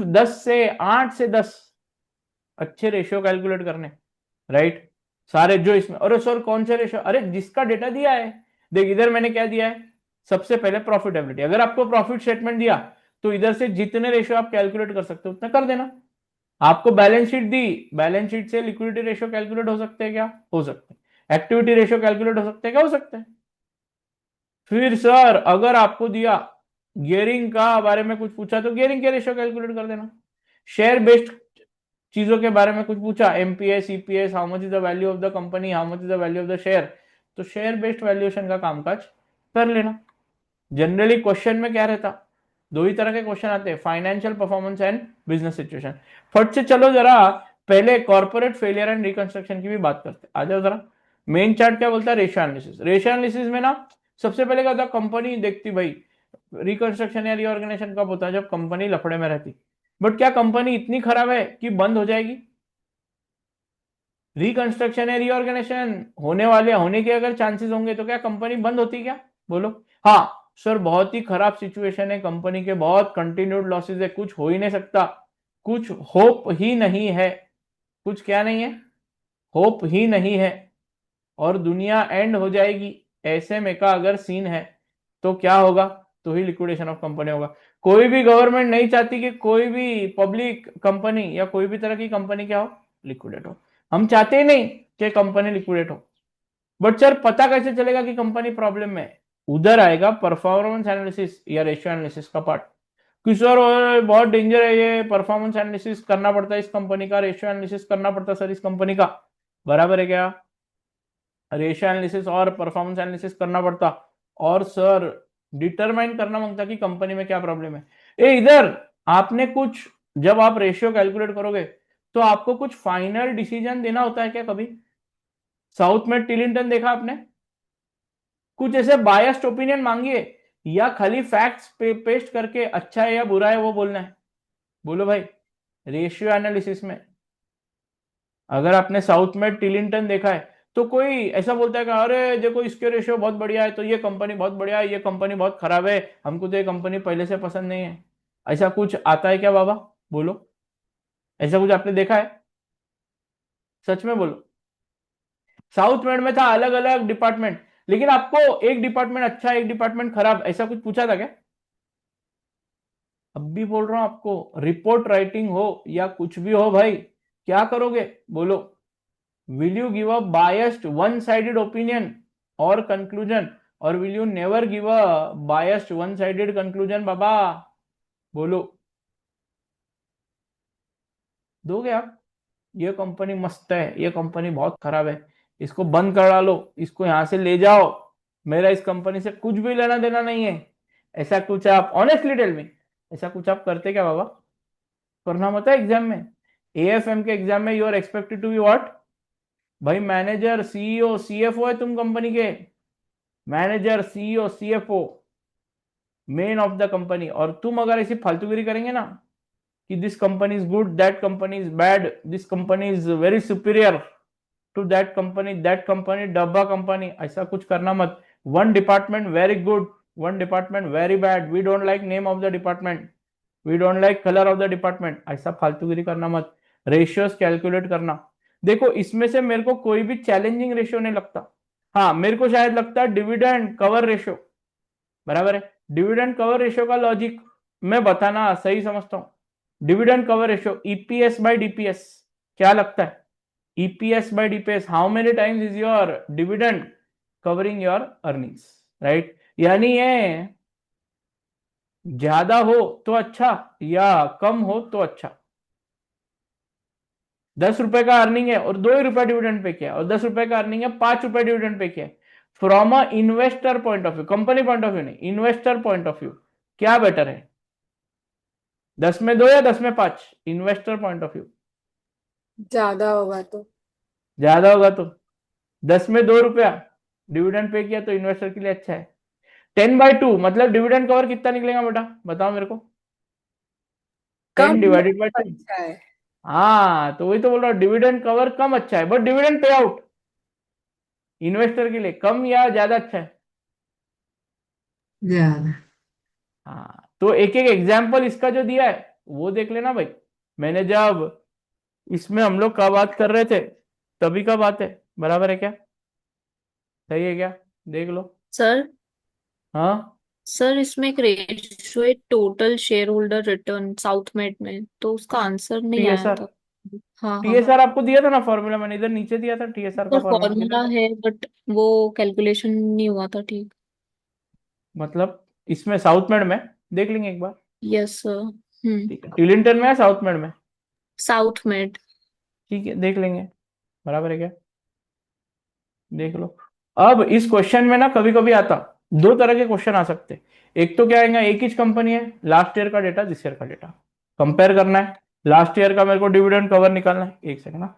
8 से 10 अच्छे रेशियो कैलकुलेट करने, राइट? सारे जो इसमें, अरे सर कौन से रेशियो, अरे जिसका डेटा दिया है, देख इधर मैंने क्या दिया है, सबसे पहले प्रॉफिटेबिलिटी, अगर आपको प्रॉफिट स्टेटमेंट दिया तो इधर से जितने रेशियो आप कैलकुलेट कर सकते हो उतना कर देना। आपको बैलेंस शीट दी, बैलेंस शीट से लिक्विडिटी रेशियो कैलकुलेट हो सकते हैं क्या? हो सकते हैं। एक्टिविटी रेशियो कैलकुलेट हो सकते हैं क्या? हो सकते हैं। फिर सर अगर आपको दिया गियरिंग का बारे में कुछ पूछा तो गियरिंग के रेशियो कैलकुलेट कर देना। शेयर बेस्ड चीजों के बारे में कुछ पूछा, MPS, EPS, how much is the value of the company, how much is the value of the share, तो शेयर बेस्ड वैल्यूएशन का कामकाज कर लेना। जनरली क्वेश्चन में क्या रहता, दो ही तरह के क्वेश्चन आते हैं, financial performance and business situation. फट से चलो जरा पहले कॉर्पोरेट फेलियर एंड रिकंस्ट्रक्शन की भी बात करते हैं, आ जाओ जरा। मेन चार्ट क्या बोलता है, रेशियो एनालिसिस। रेशियो एनालिसिस में ना सबसे पहले क्या होता, कंपनी देखती भाई, रिकंस्ट्रक्शन या रीऑर्गेनाइजेशन कब होता है, जब कंपनी लफड़े में रहती। बट क्या कंपनी इतनी खराब है कि बंद हो जाएगी? रिकंस्ट्रक्शन या रीऑर्गेनाइजेशन होने के अगर चांसेस होंगे तो क्या कंपनी बंद होती क्या? बोलो। हाँ सर बहुत ही खराब सिचुएशन है कंपनी के, बहुत कंटिन्यूड लॉसेस है, कुछ हो ही नहीं सकता, कुछ होप ही नहीं है, कुछ क्या नहीं है, होप ही नहीं है, और दुनिया एंड हो जाएगी, ऐसे में का अगर सीन है तो क्या होगा, तो ही लिक्विडेशन ऑफ कंपनी होगा। कोई भी गवर्नमेंट नहीं चाहती कि कोई भी पब्लिक कंपनी या कोई भी तरह की कंपनी क्या हो, लिक्विडेट हो। हम चाहते ही नहीं कि कंपनी लिक्विडेट हो। बट सर पता कैसे चलेगा कि कंपनी प्रॉब्लम में है? उधर आएगा परफॉर्मेंस एनालिसिस या रेशियो एनालिसिस का पार्ट, कि सर बहुत डेंजर है ये, परफॉर्मेंस एनालिसिस करना पड़ता है इस कंपनी का, रेशियो एनालिसिस करना पड़ता है सर इस कंपनी का, बराबर है क्या? रेशियो एनालिसिस और परफॉर्मेंस एनालिसिस करना पड़ता, और सर डिटरमाइन करना मांगता कि कंपनी में क्या प्रॉब्लम है। इधर आपने कुछ, जब आप रेशियो कैलकुलेट करोगे तो आपको कुछ फाइनल डिसीजन देना होता है क्या कभी? साउथ में टिलिंटन देखा आपने? कुछ ऐसे बायस्ड ओपिनियन मांगिए, या खाली फैक्ट्स पेस्ट करके अच्छा है या बुरा है वो बोलना है? बोलो भाई। रेशियो एनालिसिस में अगर आपने साउथ में टिलिंटन देखा है तो कोई ऐसा बोलता है कि अरे देखो इसके रेशियो बहुत बढ़िया है तो ये कंपनी बहुत बढ़िया है, ये कंपनी बहुत खराब है, हमको तो ये कंपनी पहले से पसंद नहीं है, ऐसा कुछ आता है क्या बाबा? बोलो, ऐसा कुछ आपने देखा है? सच में बोलो। साउथ में था अलग अलग डिपार्टमेंट, लेकिन आपको एक डिपार्टमेंट अच्छा एक डिपार्टमेंट खराब, ऐसा कुछ पूछा था क्या? अब भी बोल रहा हूं आपको, रिपोर्ट राइटिंग हो या कुछ भी हो भाई, क्या करोगे? बोलो। Will you give a biased one sided opinion और कंक्लूजन, और will you never give a biased one sided conclusion बाबा? बोलो, दोगे आप? ये कंपनी मस्त है, ये कंपनी बहुत खराब है, इसको बंद कर डालो, इसको यहां से ले जाओ, मेरा इस कंपनी से कुछ भी लेना देना नहीं है, ऐसा कुछ आप ऑनेस्टली टेल मी, ऐसा कुछ आप करते क्या बाबा? करना मत है एग्जाम में, एएफएम के एग्जाम में you are expected to be what भाई, मैनेजर, सीईओ, सीएफओ है तुम कंपनी के, manager, CEO, CFO, men of the company. और तुम अगर ऐसी फालतूगिरी करेंगे ना कि this company is good, that company is bad, this company is very superior to that company डब्बा कंपनी, ऐसा कुछ करना मत। One department very good, one department, very bad. We don't like name of the department. We don't like color of the department. ऐसा फालतूगिरी करना मत. Ratios calculate करना. देखो इसमें से मेरे को कोई भी चैलेंजिंग रेशियो नहीं लगता. हाँ मेरे को शायद लगता है डिविडेंड कवर रेशियो. बराबर है. डिविडेंड कवर रेशियो का लॉजिक मैं बताना सही समझता हूँ. Dividend cover ratio EPS by DPS. क्या लगता है? EPS by DPS. How many times is your dividend covering your earnings, right? यानी ये ज्यादा हो तो अच्छा या कम हो तो अच्छा. 10 रुपए का अर्निंग है और 2 ही रुपए डिविडेंड पे किया, और 10 रुपए का अर्निंग है 5 रुपए डिविडेंड पे किया. From a investor point of view, company point of view नहीं, इन्वेस्टर पॉइंट ऑफ व्यू क्या बेटर है? 10 में 2 या 10 में 5? इन्वेस्टर पॉइंट ऑफ व्यू ज्यादा होगा तो। ज्यादा होगा तो. 10 में 2 रुपया डिविडेंड पे किया तो इन्वेस्टर के लिए अच्छा है. 10/2 मतलब डिविडेंड कवर कितना निकलेगा बेटा, बताओ मेरे को. 10 कम डिवाइडेड बाय 2. अच्छा है। हाँ तो वही तो बोल रहा हूँ, डिविडेंड कवर कम अच्छा है, but dividend pay out investor के लिए कम या ज्यादा अच्छा है? ज्यादा. हाँ तो एक एक एग्जाम्पल इसका जो दिया है वो देख लेना भाई. मैंने जब इसमें हम लोग का बात कर रहे थे तभी का बात है. बराबर है क्या? सही है क्या? देख लो. सर हाँ सर इसमें एक रेशियो है total share holder return south made में, तो उसका आंसर नहीं आया टीएसआर. था. हाँ हाँ. टीएसआर आपको दिया था ना फॉर्मूला, मैंने इधर नीचे दिया था टीएसआर का सर फॉर्मूला. फॉर्मूला है बट वो कैलकुलेशन नहीं हुआ था ठीक. मतलब इसमें साउथ मेड में देख लेंगे एक बार. Yes sir. ठीक है. टिलिंगटन में या साउथ मेड में? South made. ठीक है देख लेंगे. बराबर है क्या? देख लो. अब इस क्वेश्चन में ना कभी कभी आता 2 तरह के क्वेश्चन आ सकते हैं. एक तो क्या आएगा, एक ही कंपनी है, लास्ट ईयर का डेटा दिस ईयर का डेटा कंपेयर करना है. लास्ट ईयर का मेरे को डिविडेंड कवर निकालना है. एक सेकंड ना.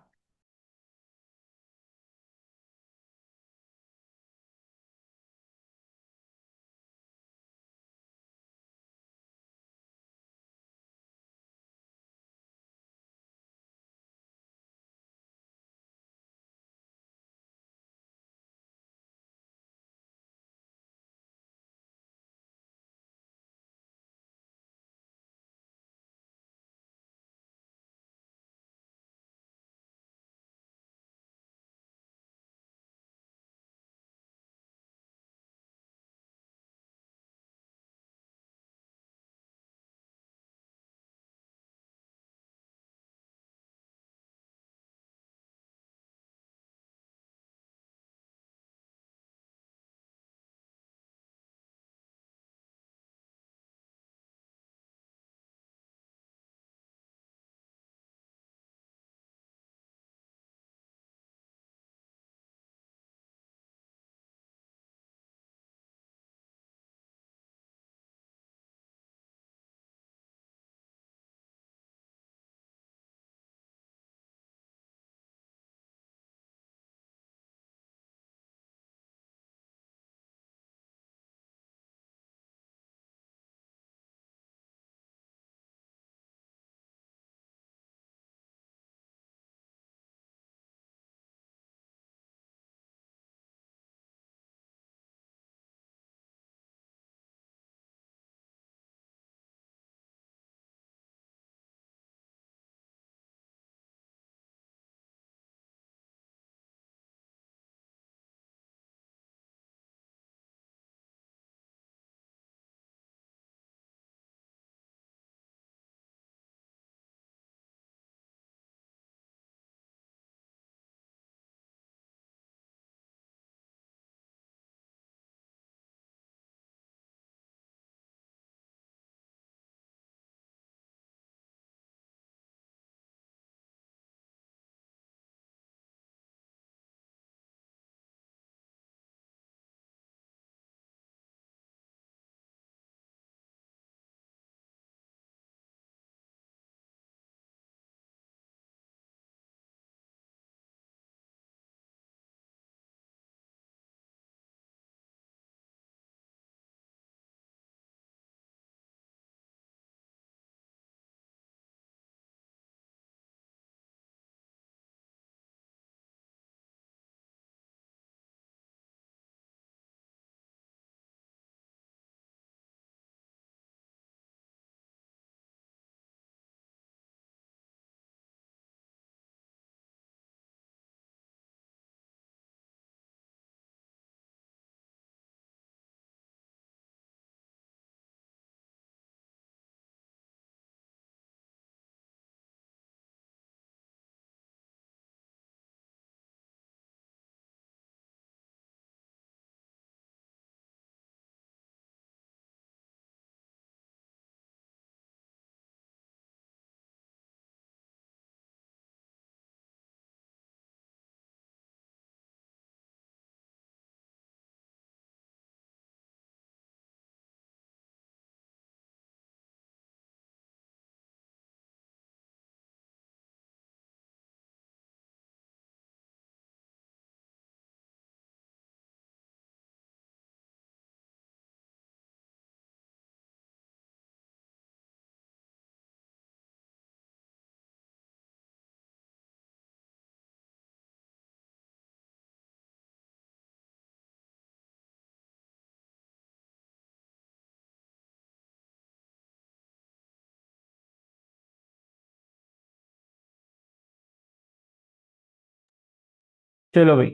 चलो भाई,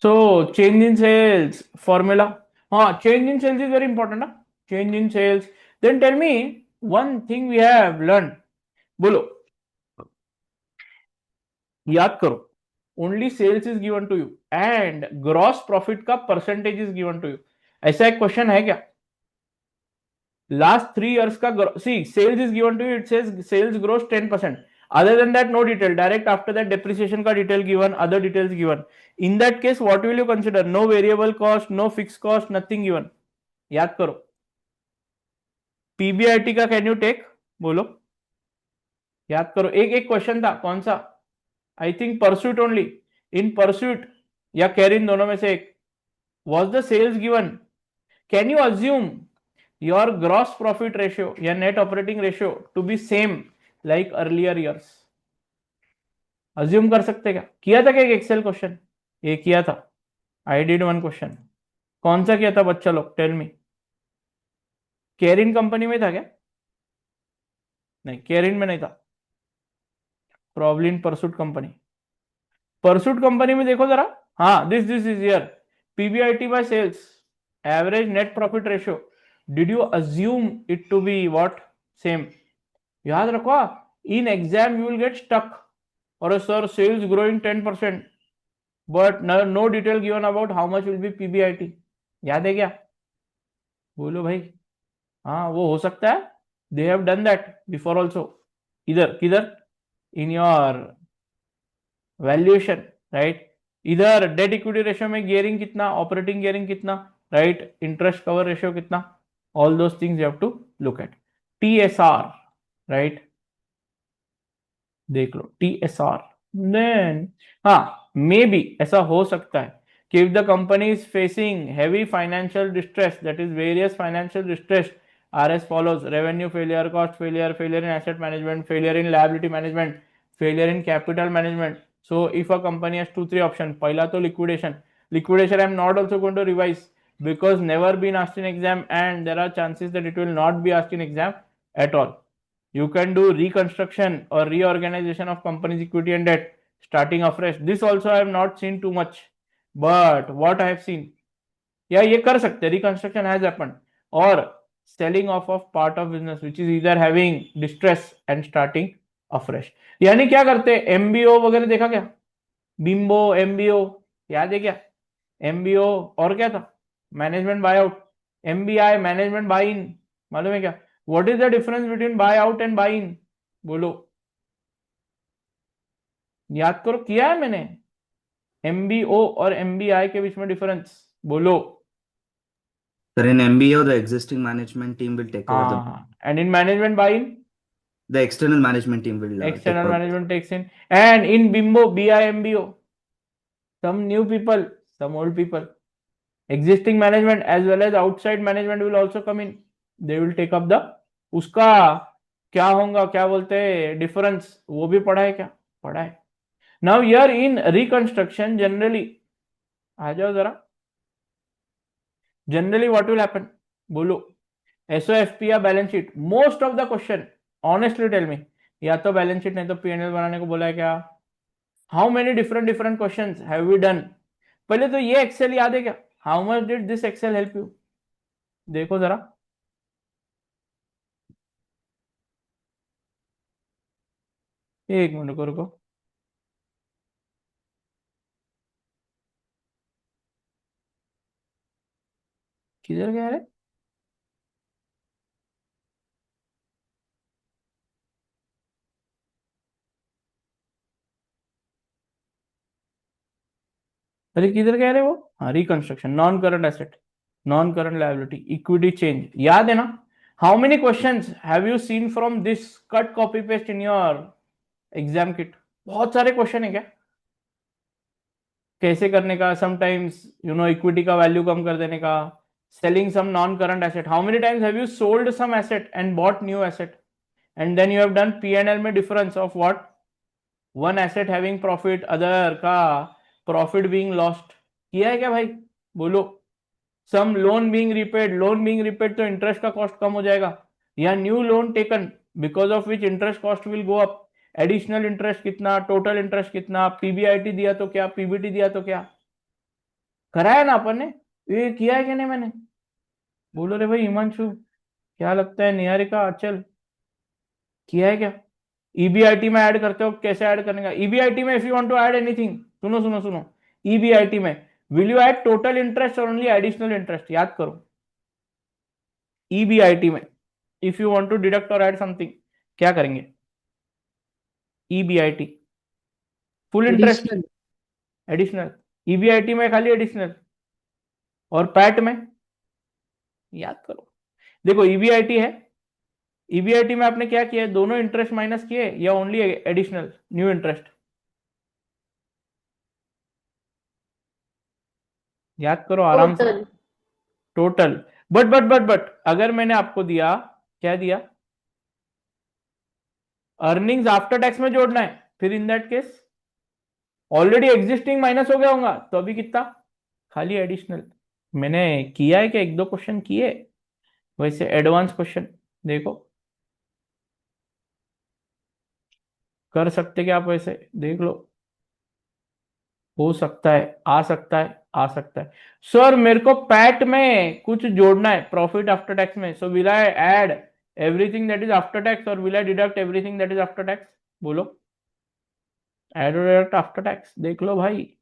so change in sales formula. Change in sales is very important, ना? Change in sales. Then tell me one thing we have learned. बोलो, याद करो. Only sales is given to you and gross profit का percentage is given to you. ऐसा एक question है क्या? Last 3 years का see, sales is given to you. It says sales grows 10%. Other than that, no detail. Direct after that, depreciation का detail given, other details given. In that case, what will you consider? No variable cost, no fixed cost, nothing given. याद करो. PBIT का can you take? बोलो, याद करो. एक एक question था, कौन सा? I think pursuit only. In pursuit या कैरिन, दोनों में से एक. Was the sales given? Can you assume your gross profit ratio या net operating ratio to be same like earlier years? Assume कर सकते क्या? किया था क्या एक एक्सेल क्वेश्चन? ये किया था. I did one question. कौन सा किया था बच्चा लोग? Tell me. कैरिन कंपनी में था क्या? नहीं, कैरिन में नहीं था. Probably in pursuit company. Pursuit company में देखो जरा. हाँ, this is here. PBIT by sales, average net profit ratio. Did you assume it to be what? Same. याद रखो, in exam you will get stuck. और sir sales growing 10%, but no detail given about how much will be PBIT. याद है क्या? बोलो भाई. हाँ, वो हो सकता है. They have done that before also. इधर किधर? In your valuation, right? इधर डेट इक्विटी रेशियो में गियरिंग कितना, ऑपरेटिंग गियरिंग कितना, राइट? इंटरेस्ट कवर रेशियो कितना, all those things you have to look at. TSR, right? देख लो टीएसआर. देन हाँ, मे बी ऐसा हो सकता है कि if the company is facing heavy financial distress, that is various financial distress, R S follows: revenue failure, cost failure, failure in asset management, failure in liability management, failure in capital management. So if a company has 2-3 options, पहला तो liquidation. Liquidation I am not also going to revise because never been asked in exam and there are chances that it will not be asked in exam at all. You can do reconstruction or reorganization of company's equity and debt starting afresh. This also I have not seen too much, but what I have seen, या ये कर सकते, reconstruction has happened, or selling off of part of business which is either having distress and starting afresh. यानी क्या करते हैं? MBO वगैरह देखा क्या? बिम्बो, एमबीओ, याद है क्या? एमबीओ और क्या था? Management buy out. MBI, management buy in. मालूम है क्या? What is the difference between buy out and buy in? बोलो, याद करो. किया है मैंने. एमबीओ और एमबीआई के बीच में डिफरेंस बोलो. Sir, in MBO, the existing management team will take over and in management buy in, the external management team will external take over. management takes in. And in bimbo, BIMBO, some new people, some old people, existing management as well as outside management will also come in. They will take up the, उसका क्या होगा, क्या बोलते हैं, difference, वो भी पढ़ा है क्या? पढ़ा है. Now here in reconstruction generally, आ जाओ जरा. Generally what will happen? बोलो. एसओएफपी या balance sheet. Most of the question, honestly tell me, या तो बैलेंस शीट नहीं तो पीएनएल बनाने को बोला है क्या? How many different different questions have we done? पहले तो ये एक्सेल याद है क्या? How much did this excel help you? देखो जरा. एक मिनट को रुको. किधर गया रे? अरे किधर गया रे वो? हाँ, reconstruction, non current asset, non current liability, equity change. याद है ना? How many questions have you seen from this cut copy paste in your exam kit? बहुत सारे क्वेश्चन है क्या? कैसे करने का? समटाइम्स यू नो इक्विटी का वैल्यू कम कर देने का, selling some non-current asset. How many times have you sold some asset and bought new asset? And then you have done P&L में difference of what? One asset having profit, other का profit being lost. किया है क्या भाई? बोलो. Some loan being repaid. Loan being repaid तो interest का cost कम हो जाएगा. या new loan taken because of which interest cost will go up. Additional interest कितना, टोटल इंटरेस्ट कितना, पीबीआईटी दिया तो क्या, पीबीटी दिया तो क्या, कराया ना अपन ने, ये किया है कि नहीं मैंने? बोलो रे भाई हिमांशु, क्या लगता है, निहारिका, अचल, किया है क्या? ईबीआईटी में ऐड करते हो, कैसे ऐड करने का? ईबीआईटी में if you want to add anything, सुनो सुनो सुनो, ईबीआईटी में will you add total interest और ओनली एडिशनल इंटरेस्ट? याद करो, ईबीआईटी में if you want to deduct और ऐड समथिंग, क्या करेंगे? EBIT full interest, additional additional, EBIT में खाली एडिशनल, और पैट में याद करो। देखो ईबीआईटी है, ईबीआईटी में आपने क्या किया है, दोनों इंटरेस्ट माइनस किए या ओनली एडिशनल न्यू इंटरेस्ट? याद करो आराम से। Total total. बट अगर मैंने आपको दिया, क्या दिया, अर्निंग्स आफ्टर टैक्स में जोड़ना है, फिर in that case already existing minus हो गया होगा, तो अभी कितना, खाली एडिशनल। मैंने किया है कि एक दो क्वेश्चन किए वैसे एडवांस क्वेश्चन, देखो कर सकते क्या आप वैसे, देख लो, हो सकता है, आ सकता है, आ सकता है। सर मेरे को पैट में कुछ जोड़ना है प्रॉफिट आफ्टर टैक्स में, so will I add everything that is after tax और will I deduct everything that is after tax? बोलो, ऐड और डिडक्ट आफ्टर टैक्स, देख लो भाई।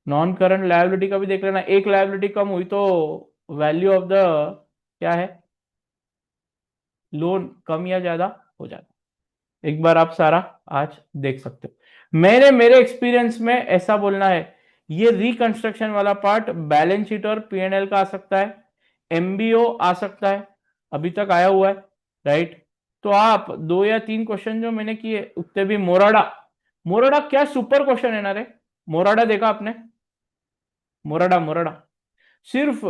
नॉन करंट लायबिलिटी का भी देख लेना, एक लायबिलिटी कम हुई तो वैल्यू ऑफ द, क्या है, लोन कम या ज्यादा हो जाता। एक बार आप सारा आज देख सकते हो। मेरे एक्सपीरियंस में ऐसा बोलना है, ये रिकंस्ट्रक्शन वाला पार्ट बैलेंस शीट और पीएनएल का आ सकता है, एमबीओ आ सकता है, अभी तक आया हुआ है, राइट? तो आप दो या तीन क्वेश्चन जो मैंने किए उतने भी, मोराडा, मोराडा क्या सुपर क्वेश्चन है ना रे, मोराडा देखा आपने? मोराडा, मोराडा सिर्फ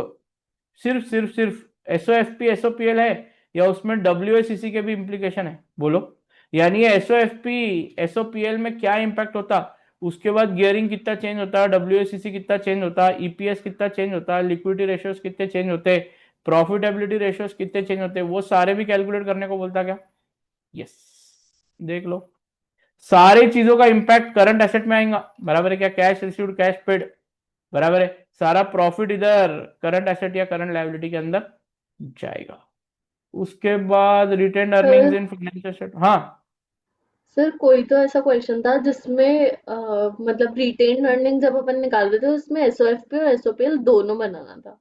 सिर्फ एसओएफपी एसओपीएल है या उसमें डब्ल्यूएसीसी के भी इंप्लीकेशन है? बोलो। यानी एसओएफपी एसओपीएल में क्या इंपैक्ट होता, उसके बाद गियरिंग कितना चेंज होता है, डब्ल्यूएसीसी कितना चेंज होता है, ईपीएस कितना चेंज होता है, लिक्विडिटी रेशियोज कितने चेंज होते हैं, प्रॉफिटेबिलिटी रेशियोज कितने चेंज होते हैं, वो सारे भी कैलकुलेट करने को बोलता क्या? यस, देख लो, सारी चीजों का इंपैक्ट करंट एसेट में आएगा, बराबर है क्या? कैश रिसीव्ड, कैश पेड, बराबर है, सारा प्रॉफिट इधर करंट एसेट या करंट लायबिलिटी के अंदर जाएगा। उसके बाद retained earnings sir in financial asset, हाँ सर कोई तो ऐसा क्वेश्चन था जिसमें मतलब रिटेन अर्निंग जब अपन निकाल रहे थे उसमें एसओएफपी और एसओपीएल दोनों बनाना था।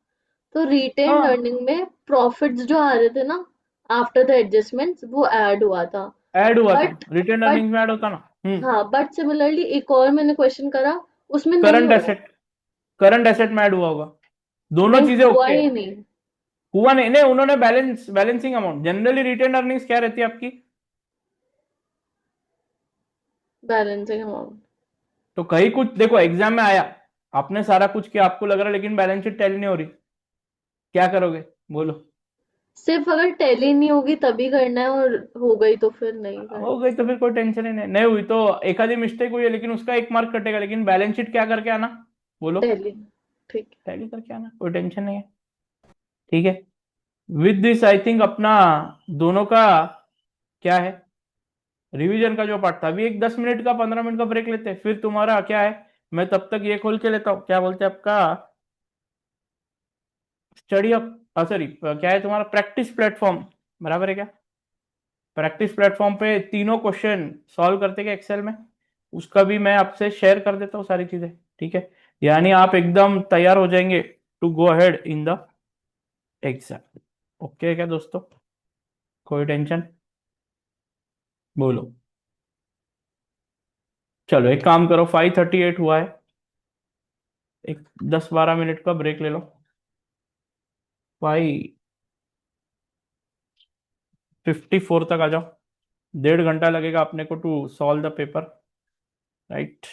तो रिटेन हाँ, अर्निंग में प्रॉफिट्स जो आ रहे थे ना आफ्टर द एडजस्टमेंट्स वो ऐड हुआ था। ऐड हुआ था, बट रिटेन बट अर्निंग्स में ऐड होता ना। हाँ बट सिमिलरली एक और मैंने क्वेश्चन करा उसमें नहीं करंट हो रहा। एसेट, करंट एसेट में ऐड हुआ होगा, दोनों नहीं चीजें हुआ ओके। ही नहीं। हुआ नहीं, नहीं उन्होंने balancing amount, generally retained earnings क्या रहती है आपकी? बैलेंसिंग अमाउंट तो कहीं कुछ देखो एग्जाम में आया, आपने सारा कुछ किया, आपको लग रहा है लेकिन बैलेंस शीट टैली नहीं हो रही, क्या करोगे? बोलो। सिर्फ अगर टैली नहीं होगी तभी करना है और हो गई तो फिर नहीं हो करना। गई तो फिर कोई टेंशन ही नहीं, नहीं हुई तो एक आधी मिस्टेक हुई है लेकिन उसका एक मार्क कटेगा, लेकिन बैलेंस शीट क्या करके आना? बोलो, टैली ठीक टैली करके आना, कोई टेंशन नहीं है, ठीक है। विद दिस आई थिंक अपना दोनों का, क्या है, रिवीजन का जो पार्ट था, अभी एक 10 मिनट का 15 मिनट का ब्रेक लेते हैं, फिर तुम्हारा क्या है, मैं तब तक ये खोल के लेता हूँ, क्या बोलते हैं आपका, स्टडी अप, सॉरी क्या है तुम्हारा, प्रैक्टिस प्लेटफॉर्म, बराबर है क्या? प्रैक्टिस प्लेटफॉर्म पे तीनों क्वेश्चन सॉल्व करते हैं एक्सेल में, उसका भी मैं आपसे शेयर कर देता हूँ सारी चीजें, ठीक है? यानी आप एकदम तैयार हो जाएंगे to go ahead in the exam. Okay क्या दोस्तों, कोई टेंशन? बोलो। चलो एक काम करो, 5:38 हुआ है, एक 10-12 मिनट का ब्रेक ले लो। 5:54 तक आ जाओ, 1.5 घंटा लगेगा अपने को to solve the paper, right?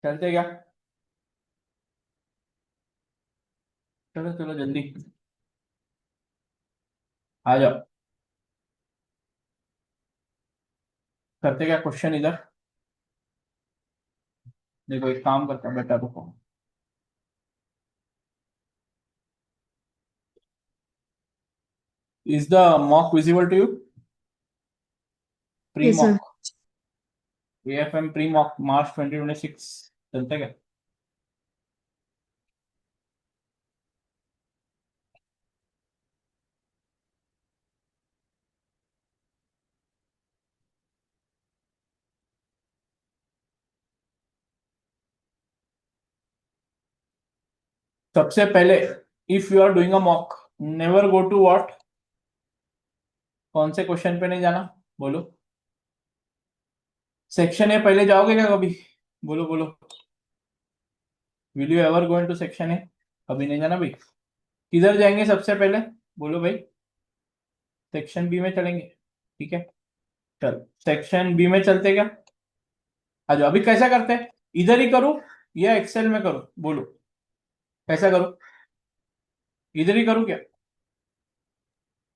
चलते क्या? चलो चलो जल्दी आ जाओ। करते क्या क्वेश्चन इधर? देखो एक काम करता हूँ, बेटा रुको। Is the mock visible to you? Yes, sir. Pre-mock. AFM pre-mock March 2026 चलते क्या? सबसे पहले if you are doing a mock, never go to what, कौन से क्वेश्चन पे नहीं जाना? बोलो। सेक्शन ए पहले जाओगे क्या कभी? बोलो बोलो। Will you ever go into section A? कभी नहीं जाना भाई। किधर जाएंगे सबसे पहले? बोलो भाई। सेक्शन बी में चलेंगे, ठीक है। चल सेक्शन बी में चलते क्या? आ जाओ। अभी कैसा करते हैं, इधर ही करूं या एक्सेल में करूं? बोलो कैसा करूं? इधर ही करूं क्या?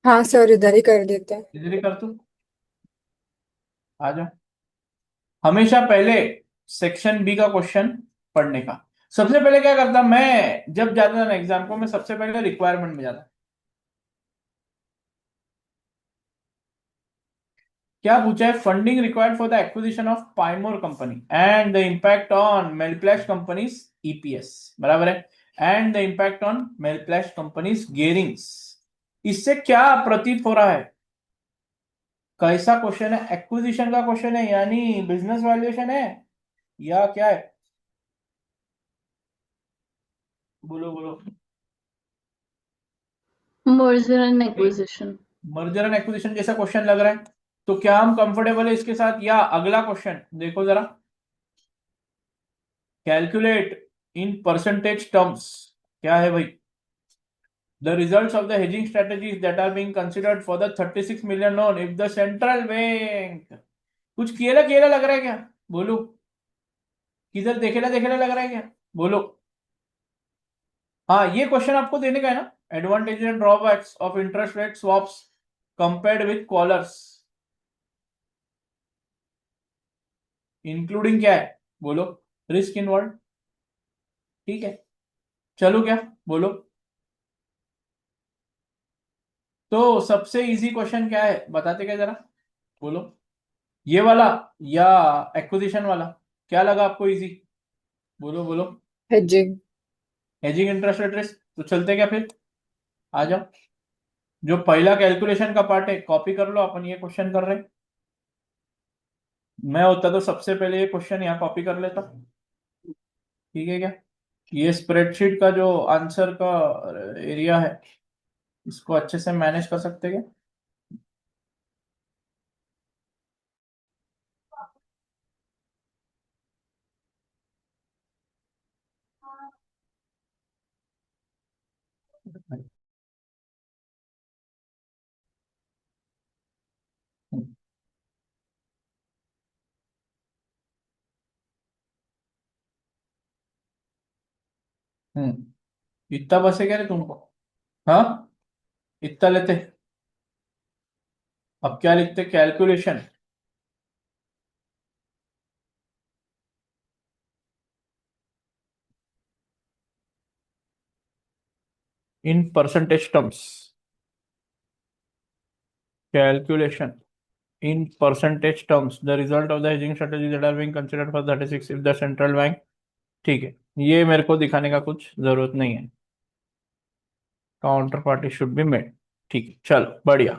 हाँ सर, इधर ही कर देते हैं। इधर ही कर तू। आ जाओ। हमेशा पहले सेक्शन बी का क्वेश्चन पढ़ने का। सबसे पहले क्या करता मैं, जब जाता था ना एग्जाम को, मैं सबसे पहले रिक्वायरमेंट में जाता। क्या पूछा है? Funding required for the acquisition of Pymore company and the impact on Melplash companies EPS, बराबर है। And the impact on Melplash companies gearings. इससे क्या प्रतीत हो रहा है? कैसा क्वेश्चन है? एक्विजिशन का क्वेश्चन है, यानी बिजनेस वैल्यूएशन है या क्या है? बोलो बोलो। Merger and acquisition. Merger and acquisition जैसा क्वेश्चन लग रहा है, तो क्या हम कंफर्टेबल है इसके साथ? या अगला क्वेश्चन देखो जरा, कैलकुलेट इन परसेंटेज टर्म्स। क्या है भाई? The results of the hedging strategies that are being considered for the 36 million loan if the central bank, कुछ केला लग रहा है क्या? बोलो। किधर देखेला लग रहा है क्या? बोलो। हाँ ये क्वेश्चन आपको देने का है ना, advantage and drawbacks of interest rate swaps compared with collars, including क्या है? बोलो। रिस्क इन्वॉल्व, ठीक है। चलो क्या? बोलो। तो सबसे इजी क्वेश्चन क्या है बताते क्या जरा? बोलो। ये वाला या एक्विजिशन वाला? क्या लगा आपको इजी? बोलो बोलो। Hedging. Hedging interest rate risk. तो चलते क्या फिर? आ जाओ। जो पहला कैलकुलेशन का पार्ट है कॉपी कर लो, अपन ये क्वेश्चन कर रहे हैं। मैं होता तो सबसे पहले ये क्वेश्चन यहाँ कॉपी कर लेता, ठीक है क्या? ये स्प्रेडशीट का जो आंसर का एरिया है, इसको अच्छे से मैनेज कर सकते क्या? इतना बसे क्या रे तुमको? हाँ इतना लेते। अब क्या लिखते? Calculation in percentage terms. Calculation in percentage terms the result of the hedging strategy that are being considered for 36 if the central bank, ठीक है। ये मेरे को दिखाने का कुछ जरूरत नहीं है। Counter party should be made, ठीक है। चलो बढ़िया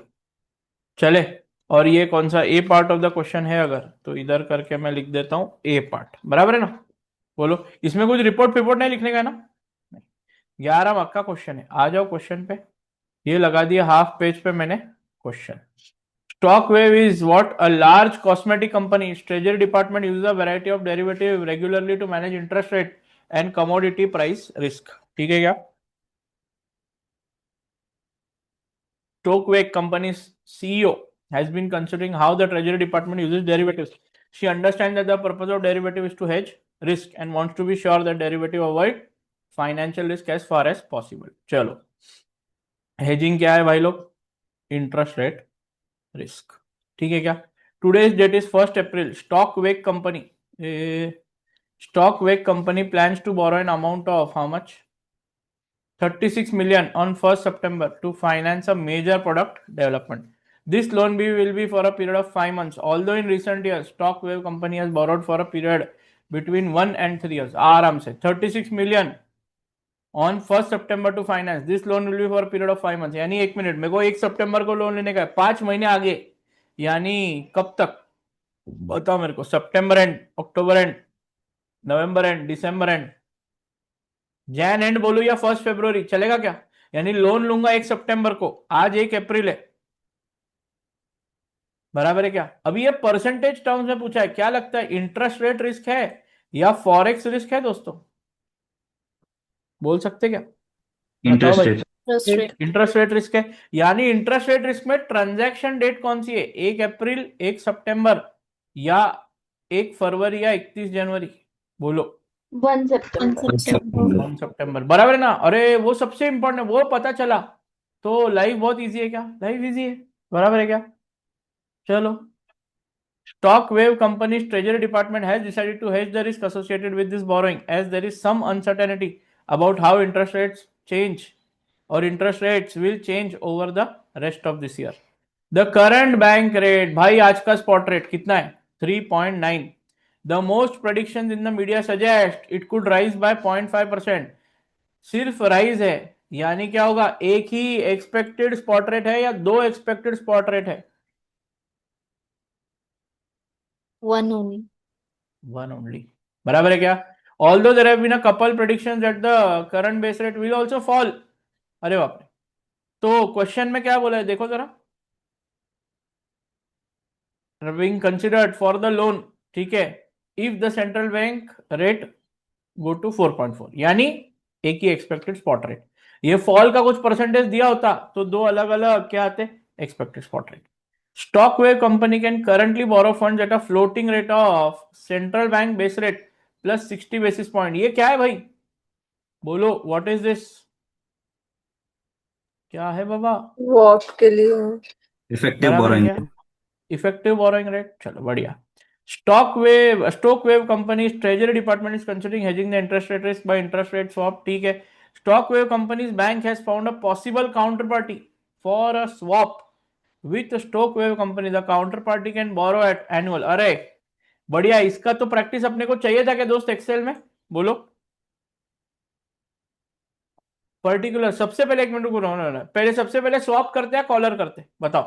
चले। और ये कौन सा ए पार्ट ऑफ द क्वेश्चन है? अगर तो इधर करके मैं लिख देता हूं ए पार्ट, बराबर है ना? बोलो। इसमें कुछ रिपोर्ट पिपोर्ट नहीं लिखने का है ना? 11 मार्क का क्वेश्चन है। आ जाओ क्वेश्चन पे। ये लगा दिया हाफ पेज पे मैंने question. Stockwave is what? A large cosmetic company. Its treasury department uses a variety of derivative regularly to manage interest rate and commodity price risk. ठीक है क्या? Stockwave company's CEO has been considering how the treasury department uses derivatives. She understands that the purpose of derivative is to hedge risk and wants to be sure that derivative avoid financial risk as far as possible. चलो hedging क्या है भाई लोग? Interest rate risk, ठीक है क्या? Today's date is 1 April. Stock Wake company plans to borrow an amount of how much? 36 million on 1st September to finance a major product development. This loan will be for a period of 5 months. Although in recent years, Stock Wave company has borrowed for a period between 1 and 3 years. आराम से 36 million on 1st September to finance. This loan will be for a period of 5 months. यानी 1 minute, मेरे को 1 सितंबर को loan लेने का है, 5 महीने आगे, यानी कब तक बताओ मेरे को? सितंबर एंड, अक्टूबर एंड, नवंबर एंड, दिसंबर एंड, जैन एंड बोलू या 1 फरवरी, चलेगा क्या? यानी लोन लूंगा 1 सितंबर को, आज 1 अप्रैल है, बराबर है क्या? अभी ये परसेंटेज टर्म्स में पूछा है, क्या लगता है इंटरेस्ट रेट रिस्क है या फॉरेक्स रिस्क है दोस्तों? बोल सकते क्या? बताओ इंटरेस्ट भाई. Rate. Interest rate. Interest rate risk है, यानी इंटरेस्ट रेट रिस्क में ट्रांजैक्शन डेट कौन सी है? 1 अप्रैल, 1 सितंबर या 1 फरवरी या 31 जनवरी? बोलो. 1 सितंबर. सितंबर. 1 सितंबर, बराबर है ना? अरे वो सबसे इंपॉर्टेंट है, वो पता चला तो लाइफ बहुत इजी है क्या? लाइफ इजी है, बराबर है क्या? चलो. Stock Wave company's treasury department has decided to hedge the risk associated with this borrowing, as there is some uncertainty about how interest rates change or interest rates will change over the rest of this year. The current bank rate, भाई आज का spot rate कितना है? 3.9. The most predictions in the media suggest it could rise by 0.5%. सिर्फ rise है, यानी क्या होगा? एक ही expected spot rate है या 2 expected spot rate है? One only. One only, बराबर है क्या? Although there have been a couple predictions that the current base rate will also fall. अरे बाप रे. तो क्वेश्चन में क्या बोला है देखो जरा. Being considered for the loan, ठीक है, if the central bank rate go to 4.4, यानी एक ही एक्सपेक्टेड स्पॉट रेट. ये फॉल का कुछ परसेंटेज दिया होता तो दो अलग अलग क्या आते? Expected spot rate. Stock Wave company can currently borrow funds at a floating rate of central bank base rate plus 60 basis point. ये क्या है भाई? बोलो, what is this? क्या है बाबा? वॉक के लिए इफेक्टिव बराबर है बोरोइंग. क्या? Effective borrowing rate. चलो बढ़िया. Stock Wave company's treasury department is considering hedging the interest rate risk by interest rate swap. ठीक है. Stock Wave company's bank has found a possible counterparty for a swap with Stock Wave company. The counterparty can borrow at annual. अरे बढ़िया, इसका तो practice अपने को चाहिए था क्या दोस्त एक्सेल में? बोलो. पर्टिकुलर, सबसे पहले 1 मिनट को पहले सबसे पहले स्वैप करते हैं कॉलर करते? बताओ,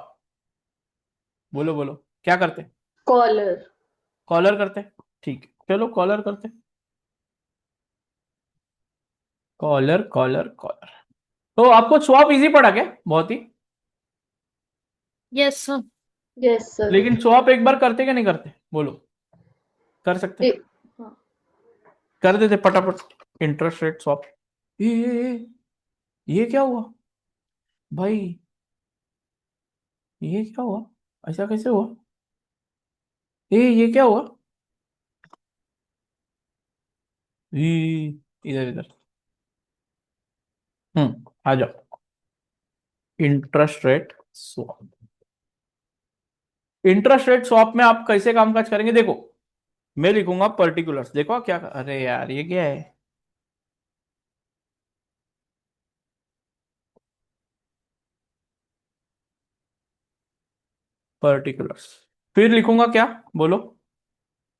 बोलो बोलो, क्या करते? कॉलर. कॉलर करते. ठीक है, चलो कॉलर करते. Collar collar collar. तो आपको स्वैप इजी पड़ा क्या? बहुत ही. Yes, sir. Yes sir. लेकिन स्वैप एक बार करते क्या नहीं करते? बोलो. कर सकते? हाँ. कर देते फटाफट. Interest rate swap. ये क्या हुआ भाई? ये क्या हुआ? ऐसा कैसे हुआ? ये क्या हुआ? इधर इधर. आ जाओ. Interest rate swap. Interest rate swap में आप कैसे कामकाज करेंगे? देखो, मैं लिखूंगा पर्टिकुलर्स. देखो क्या, अरे यार ये क्या है? पर्टिकुलर्स. फिर लिखूंगा क्या? बोलो,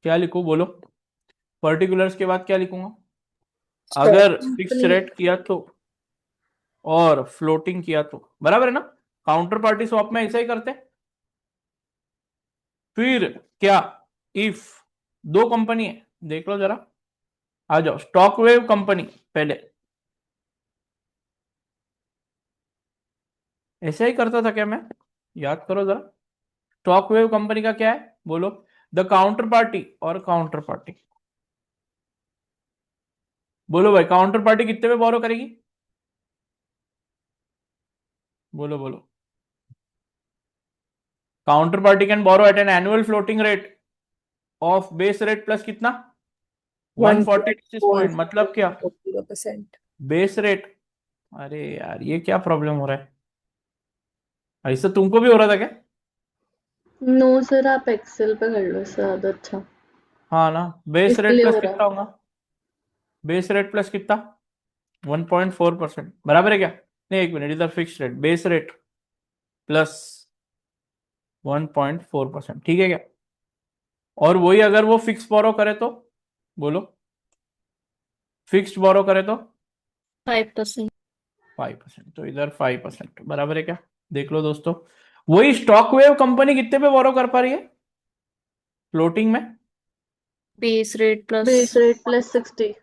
क्या लिखूं? बोलो. पर्टिकुलर्स के बाद क्या लिखूंगा? अगर फिक्स रेट किया तो और फ्लोटिंग किया तो, बराबर है ना? काउंटर पार्टी स्वैप में ऐसा ही करते हैं. फिर क्या? इफ दो कंपनी है, देख लो जरा, आ जाओ. स्टॉक वेव कंपनी पहले ऐसा ही करता था क्या मैं? याद करो जरा. स्टॉक वेव कंपनी का क्या है? बोलो. द काउंटर पार्टी और काउंटर पार्टी. बोलो भाई, काउंटर पार्टी कितने में बोरो करेगी? बोलो बोलो. Counter party can borrow at an annual floating rate of base rate plus कितना? 140 basis point मतलब क्या? 0%. Base rate. अरे यार ये क्या प्रॉब्लम हो रहा है? ऐसा तुमको भी हो रहा था क्या? नो सर, आप एक्सेल पे कर लो, इससे ज्यादा अच्छा। हाँ ना, बेस रेट इसलिए प्लस हो रहा कितना होगा? बेस रेट प्लस कितना? 1.4% बराबर है क्या? नहीं एक मिनट, इधर fix rate, base rate plus 1.4%, ठीक है क्या? और वही अगर वो फिक्स बोरो करे तो बोलो, फिक्स्ड बोरो करे तो 5%. 5%, तो इधर 5% बराबर है क्या? देख लो दोस्तों, वही स्टॉक वेव कंपनी कितने पे बोरो कर पा रही है फ्लोटिंग में? Base rate base plus rate plus 60.60।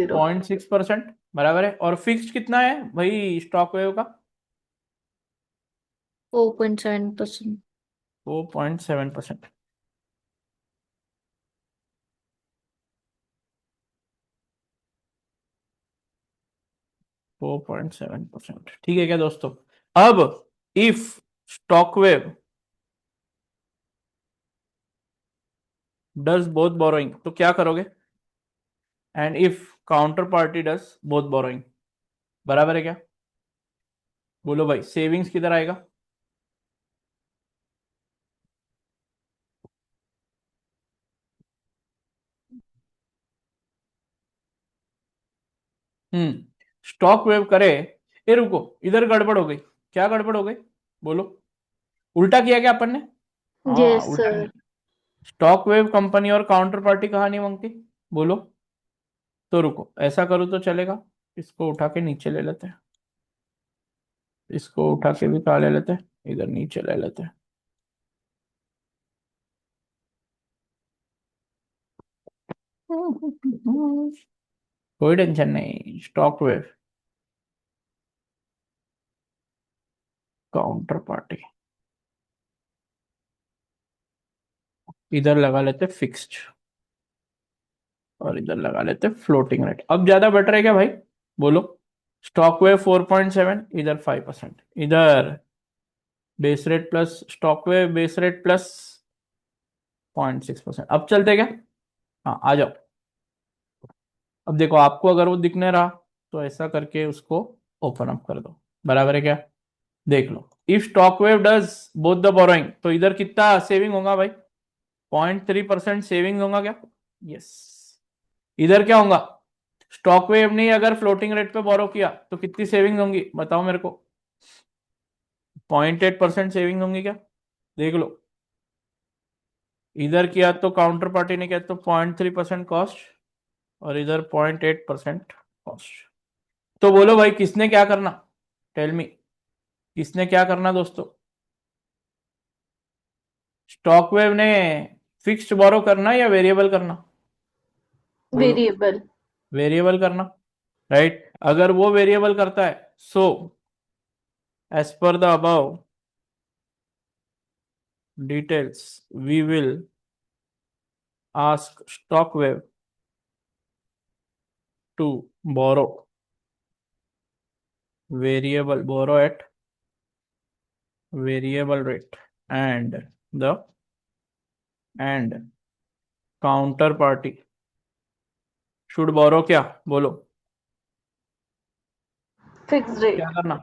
0.6% बराबर है। और फिक्स्ड कितना है भाई स्टॉक वेव का? 4.7%. 4.7%। फोर पॉइंट सेवन परसेंट ठीक है क्या दोस्तों? अब if stock wave does both borrowing तो क्या करोगे? And if counter party does both borrowing, बराबर है क्या? बोलो भाई, सेविंग्स किधर आएगा? स्टॉक वेव करे, ये रुको, इधर गड़बड़ हो गई। क्या गड़बड़ हो गई बोलो? उल्टा किया क्या अपन ने? हाँ यस उल्टा सर। नहीं। स्टॉक वेव कंपनी और काउंटर पार्टी कहाँ नहीं मांगती बोलो? तो रुको, ऐसा करो तो चलेगा, इसको उठा के नीचे ले लेते हैं, इसको उठा के भी कहाँ ले लेते हैं, इधर नीचे ले लेते हैं। कोई टेंशन नहीं, स्टॉक वेव काउंटर पार्टी इधर लगा लेते फिक्स्ड, और इधर लगा लेते फ्लोटिंग रेट। अब ज्यादा बेटर है क्या भाई बोलो? स्टॉक वेव 4.7, इधर 5%, इधर base rate plus stock wave base rate plus 0.6%। अब चलते क्या? हाँ आ जाओ। अब देखो, आपको अगर वो दिखने रहा तो ऐसा करके उसको ओपन अप कर दो, बराबर है क्या? देख लो, if stock wave does both the borrowing तो इधर कितना सेविंग होगा भाई? 0.3% सेविंग होगा क्या? यस। इधर क्या होगा? स्टॉक वेव ने अगर फ्लोटिंग रेट पे बोरो किया तो कितनी सेविंग होंगी बताओ मेरे को? 0.8% सेविंग होंगी क्या? देख लो, इधर किया तो काउंटर पार्टी ने किया तो 0.3% कॉस्ट, और इधर 0.8% कॉस्ट। तो बोलो भाई किसने क्या करना? टेल मी, किसने क्या करना दोस्तों? स्टॉक वेव ने फिक्स्ड बोरो करना या वेरिएबल करना बोलो? वेरिएबल। वेरिएबल करना, राइट? अगर वो वेरिएबल करता है so as per the above details we will ask stock wave to borrow variable borrow at variable rate and the end counter party should borrow क्या बोलो? फिक्स क्या रेट। करना?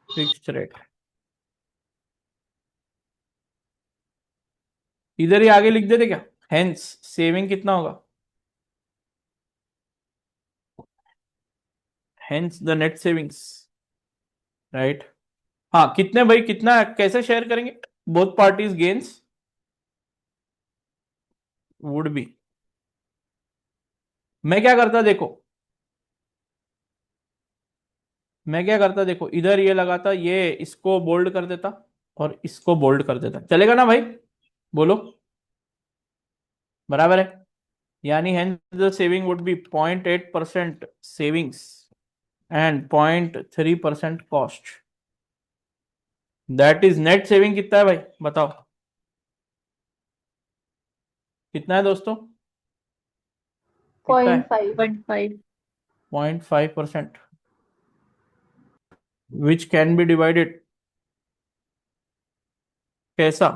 Fixed rate. इधर ही आगे लिख देते क्या? हेंस सेविंग कितना होगा? Hence the net savings, right? हाँ कितने भाई, कितना कैसे शेयर करेंगे? Both parties gains would be, मैं क्या करता देखो, मैं क्या करता देखो, इधर ये लगाता, ये इसको बोल्ड कर देता और इसको बोल्ड कर देता, चलेगा ना भाई बोलो? बराबर है, यानी hence the saving would be 0.8% savings and 0.3% cost. That is net saving कितना है भाई बताओ? कितना है दोस्तों? कितना है? 0.5। 0.5. 0.5%, विच कैन बी डिवाइडेड कैसा?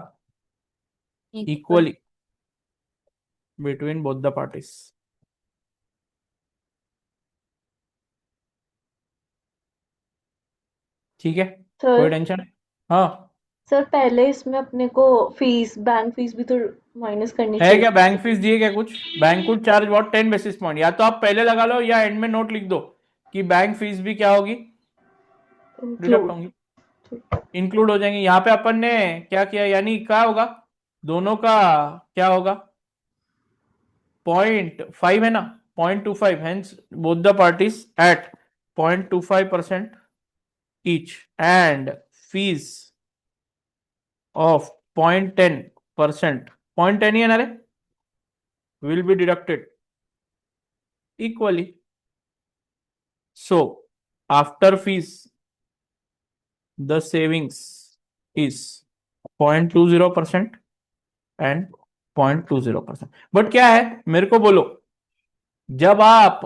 Equal. Equally between both the parties. ठीक है, कोई सर टेंशन है? हाँ, सर पहले इसमें अपने को फीस बैंक फीस भी तो माइनस करनी है चाहिए क्या बैंक फीस दिए क्या कुछ? बैंक कुछ चार्ज व्हाट 10 बेसिस पॉइंट, या तो आप पहले लगा लो या एंड में नोट लिख दो कि बैंक फीस भी क्या होगी, डिडक्ट इंक्लूड। होंगी, इंक्लूड हो जाएंगे। यहाँ पे अपन ने क्या किया, यानी क्या होगा, दोनों का क्या होगा, 0.5 है ना, 0.25, hence both the parties at 0.25% each and fees of 0.10%, 0.10 ही है ना रे, will be deducted equally. So after fees the savings is 0.20% and 0.20%. But क्या है मेरे को बोलो, जब आप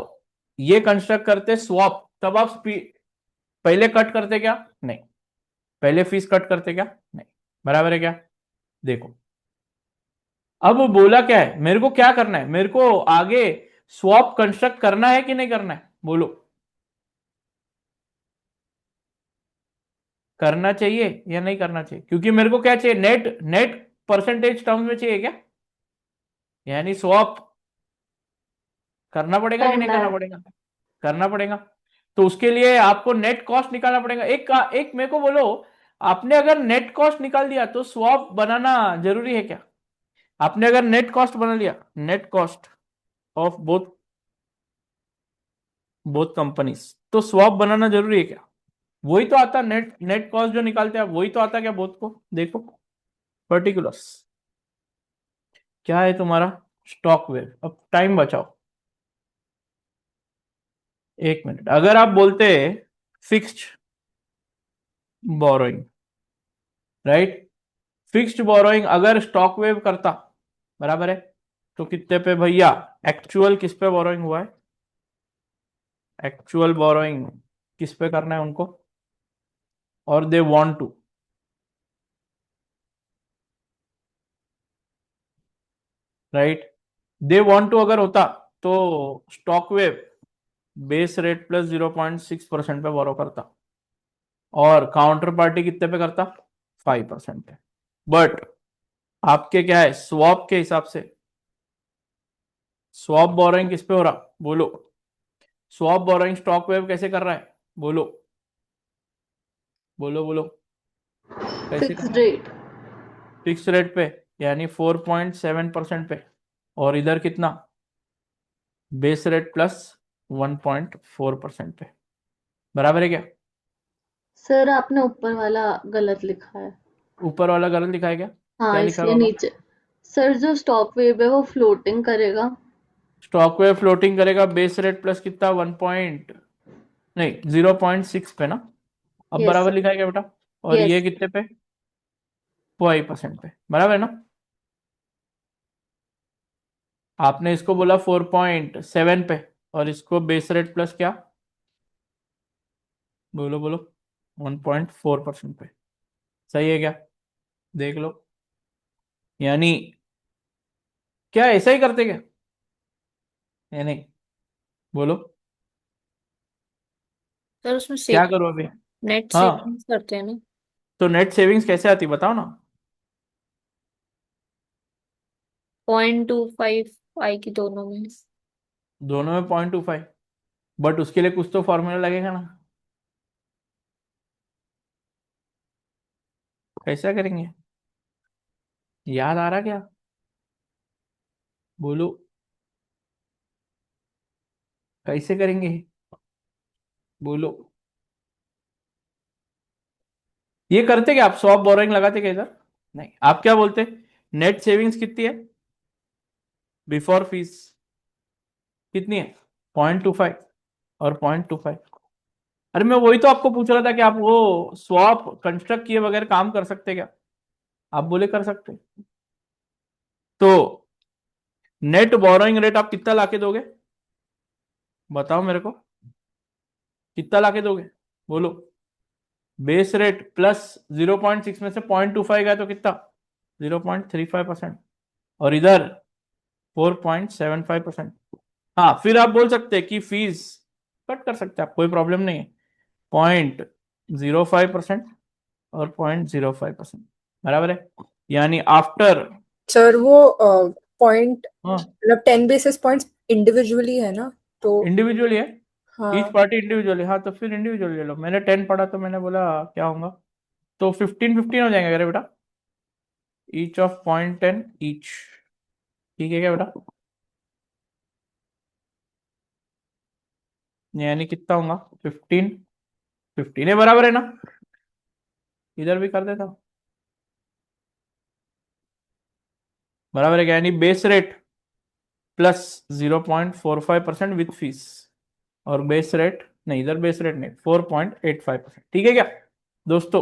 ये कंस्ट्रक्ट करते स्वॉप तब आप पहले कट करते क्या? नहीं। पहले फीस कट करते क्या? नहीं। बराबर है क्या? देखो अब वो बोला क्या है, मेरे को क्या करना है, मेरे को आगे स्वॉप कंस्ट्रक्ट करना है कि नहीं करना है, बोलो। करना चाहिए या नहीं करना चाहिए? क्योंकि मेरे को क्या चाहिए, नेट नेट परसेंटेज टर्म्स में चाहिए क्या, यानी स्वॉप करना पड़ेगा कि नहीं करना करना है। पड़ेगा? करना पड़ेगा। तो उसके लिए आपको नेट कॉस्ट निकालना पड़ेगा। एक मेरे को बोलो, आपने अगर नेट कॉस्ट निकाल दिया तो स्वॉप बनाना जरूरी है क्या? आपने अगर नेट कॉस्ट बना लिया, net cost of both both companies, तो स्वॉप बनाना जरूरी है क्या? वही तो आता, नेट नेट कॉस्ट जो निकालते हैं वही तो आता क्या बोथ को? देखो पर्टिकुलर्स क्या है तुम्हारा, स्टॉक वेव। अब टाइम बचाओ, 1 मिनट। अगर आप बोलते fixed borrowing, right, fixed borrowing अगर स्टॉक वेव करता, बराबर है, तो कितने पे भैया? एक्चुअल किस पे बोरोइंग हुआ है, एक्चुअल बोरोइंग किस पे करना है उनको, और they want to, right, they want to अगर होता तो stock wave base rate plus 0.6% पे बोरो करता और काउंटर पार्टी कितने पे करता, 5% पे। बट आपके क्या है, स्वॉप के हिसाब से स्वॉप बोरोइंग किस पे हो रहा, बोलो। स्वॉप बोरोइंग स्टॉक वेव कैसे कर रहा है, बोलो बोलो बोलो, कैसे कर फिक्स्ड रहा है? रेट। फिक्स रेट पे, यानी 4.7% पे, और इधर कितना, बेस रेट प्लस 1.4% पे। बराबर है क्या? सर आपने ऊपर वाला गलत लिखा है। ऊपर वाला गलत लिखा है क्या? क्या हाँ लिखा है इसलिए बाबा? नीचे। सर जो स्टॉक वेव है वो फ्लोटिंग करेगा। स्टॉक वेव फ्लोटिंग करेगा, बेस रेट प्लस कितना, 1 पॉइंट नहीं 0.6 पे ना। अब यस बराबर सर। लिखा है क्या बेटा? और ये यस। कितने पे, 5% पे, बराबर है ना। आपने इसको बोला 4.7 पे, और इसको बेस रेट प्लस क्या, बोलो बोलो, 1.4% पे। सही है क्या? देख लो, यानी क्या ऐसा ही करते क्या, या नहीं, बोलो सर उसमें क्या सेव करो अभी? नेट हाँ, सेविंग्स करते हैं ना। तो नेट सेविंग्स कैसे आती बताओ ना। 0.25 आएगी दोनों में। दोनों में 0.25, बट उसके लिए कुछ तो फॉर्मूला लगेगा ना, कैसा करेंगे, याद आ रहा क्या, बोलो कैसे करेंगे, बोलो। ये करते क्या आप, स्वैप बोरोइंग लगाते क्या इधर? नहीं, आप क्या बोलते, नेट सेविंग्स कितनी है बिफोर फीस, कितनी है, 0.25 और 0.25। अरे मैं वही तो आपको पूछ रहा था कि आप वो स्वैप कंस्ट्रक्ट किए बगैर काम कर सकते क्या? आप बोले कर सकते। तो नेट बोरोइंग रेट आप कितना लाके दोगे, बताओ मेरे को, कितना लाके दोगे, बोलो। बेस रेट प्लस 0.6 में से 0.25 गया तो कितना, 0.35%। और इधर 4.75%। हाँ, फिर आप बोल सकते हैं कि फीस कट कर सकते हैं आप, कोई प्रॉब्लम नहीं है। 0.05% और 0.05%, बराबर है। यानी आफ्टर, सर वो पॉइंट हाँ, मतलब 10 बेसिस पॉइंट्स इंडिविजुअली है ना, तो इंडिविजुअली है, ईच हाँ पार्टी इंडिविजुअली। हाँ, तो फिर इंडिविजुअली ले लो। मैंने 10 पढ़ा तो मैंने बोला क्या होगा, तो 15-15 हो जाएंगे अरे बेटा, ईच ऑफ 0.10 ईच। ठीक है क्या बेटा? यानी कितना होगा? 15, 15 है, बराबर है ना? इधर भी कर देता, बराबर है क्या? यानी base rate plus 0.45% with fees, और बेस रेट नहीं, इधर बेस रेट नहीं, 4.85%। ठीक है क्या दोस्तों?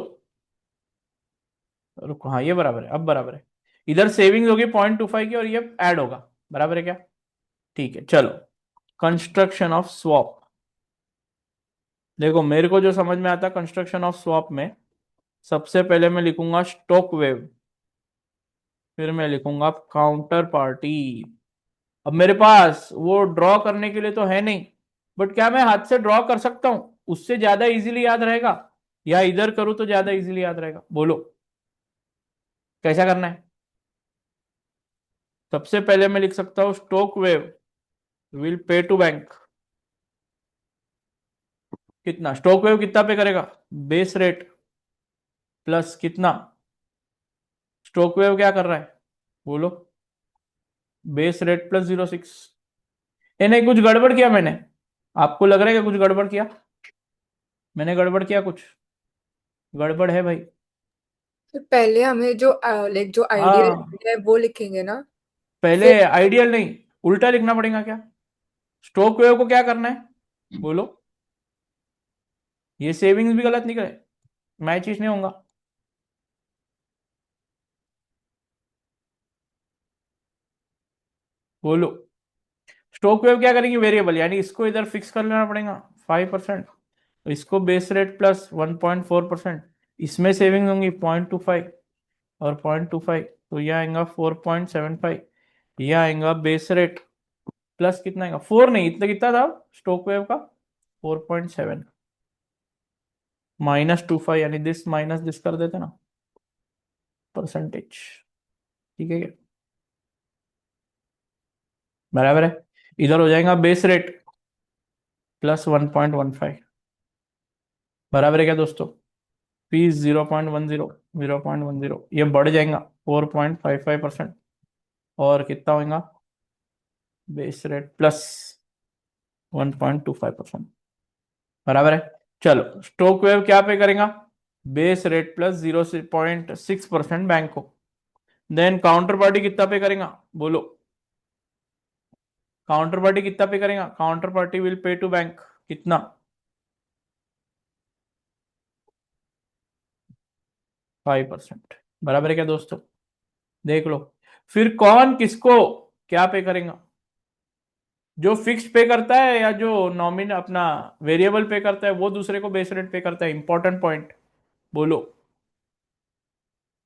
रुको, हाँ ये बराबर है, अब बराबर है। इधर सेविंग्स होगी 0.25 की और ये ऐड होगा, बराबर है क्या? ठीक है, चलो कंस्ट्रक्शन ऑफ स्वैप। देखो, मेरे को जो समझ में आता कंस्ट्रक्शन ऑफ स्वैप में, सबसे पहले मैं लिखूंगा स्टॉक वेव, फिर मैं लिखूंगा काउंटर पार्टी। अब मेरे पास वो ड्रॉ करने के लिए तो है नहीं, बट क्या मैं हाथ से ड्रॉ कर सकता हूं? उससे ज्यादा इजीली याद रहेगा, या इधर करूं तो ज्यादा इजीली याद रहेगा? बोलो कैसा करना है? सबसे पहले मैं लिख सकता हूं stock wave will pay to bank. कितना स्टॉक वेव कितना पे करेगा? बेस रेट प्लस कितना? स्टॉक वेव क्या कर रहा है? बोलो, बेस रेट प्लस 0.6। ये नहीं, कुछ गड़बड़ किया मैंने? आपको लग रहा है कि कुछ गड़बड़ किया? मैंने गड़बड़ किया कुछ? गड़बड़ है भाई। तो पहले हमें जो लाइक जो आइडियल हाँ, है वो लिखेंगे ना, पहले फिर आइडियल नहीं, उल्टा लिखना पड़ेगा क्या? स्टॉक वेव को क्या करना है? बोलो, ये सेविंग्स भी गलत निकले, मैच ही नहीं होगा। बोलो, स्टॉक वेव क्या करेंगे? वेरिएबल, यानी इसको इधर फिक्स कर लेना पड़ेगा 5%, तो इसको बेस रेट प्लस 1.4%, इसमें सेविंग होंगी 0.25 और 0.25, तो यह आएगा 4.75। यह आएगा बेस रेट प्लस कितना आएगा? 4 नहीं, इतना कितना था स्टॉक वेव का? 4.7 -25, यानी दिस माइनस दिस कर देते ना, परसेंटेज। ठीक है क्या? बराबर है। इधर हो जाएगा बेस रेट प्लस 1.15, बराबर है क्या दोस्तों? फीस 0.10, 0.10, ये बढ़ जाएगा 4.55%, और कितना होगा? बेस रेट प्लस 1.25%, बराबर है। चलो, स्टॉक वेव क्या पे करेगा? बेस रेट प्लस 0.6% बैंक को। देन काउंटर पार्टी कितना पे करेगा? बोलो, काउंटर पार्टी कितना पे करेगा? Counter party will pay to bank कितना? 5%, बराबर है क्या दोस्तों? देख लो, फिर कौन किसको क्या पे करेगा? जो फिक्स पे करता है या जो नॉमिन अपना वेरिएबल पे करता है, वो दूसरे को बेस रेट पे करता है? इंपॉर्टेंट पॉइंट, बोलो।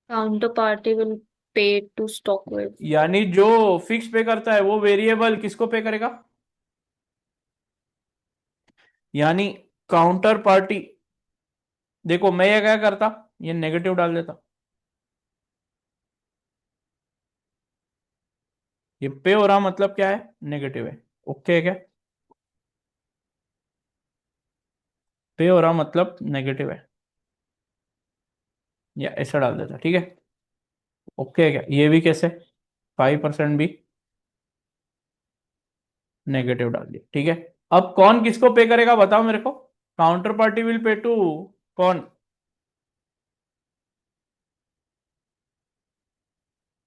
Counterparty will pay to Stockwave. यानी जो फिक्स पे करता है वो वेरिएबल किसको पे करेगा? यानी काउंटर पार्टी, देखो मैं ये क्या करता, ये नेगेटिव डाल देता, ये पे हो रहा मतलब क्या है? नेगेटिव है। ओके है क्या? पे हो रहा मतलब नेगेटिव है, या ऐसा डाल देता, ठीक है? ओके है क्या? ये भी कैसे? 5% भी नेगेटिव डाल दिया, ठीक है। अब कौन किसको पे करेगा बताओ मेरे को? Counter party will pay to कौन?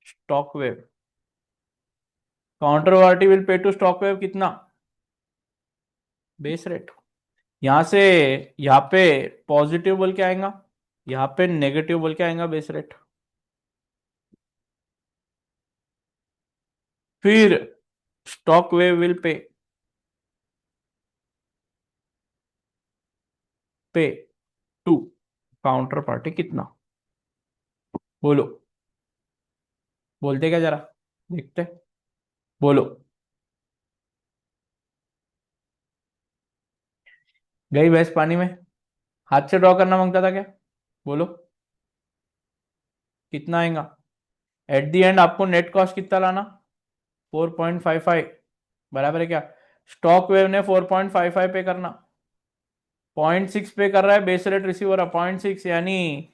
Stock wave. Counter party will pay to stock wave कितना? Base rate. यहां से यहाँ पे पॉजिटिव बोल के आएगा, यहाँ पे नेगेटिव बोल के आएगा बेस रेट। फिर stock wave will pay to counter party कितना? बोलो, बोलते क्या जरा, देखते। बोलो। गई भैंस पानी में, हाथ से ड्रॉ करना मांगता था क्या? बोलो कितना आएगा एट द एंड? आपको नेट कॉस्ट कितना लाना? 4.55 बराबर है क्या? स्टॉक वेव ने 4.55 पे करना, 0.6 पे कर रहा है, बेस रेट रिसीव हो रहा 0.6 यानी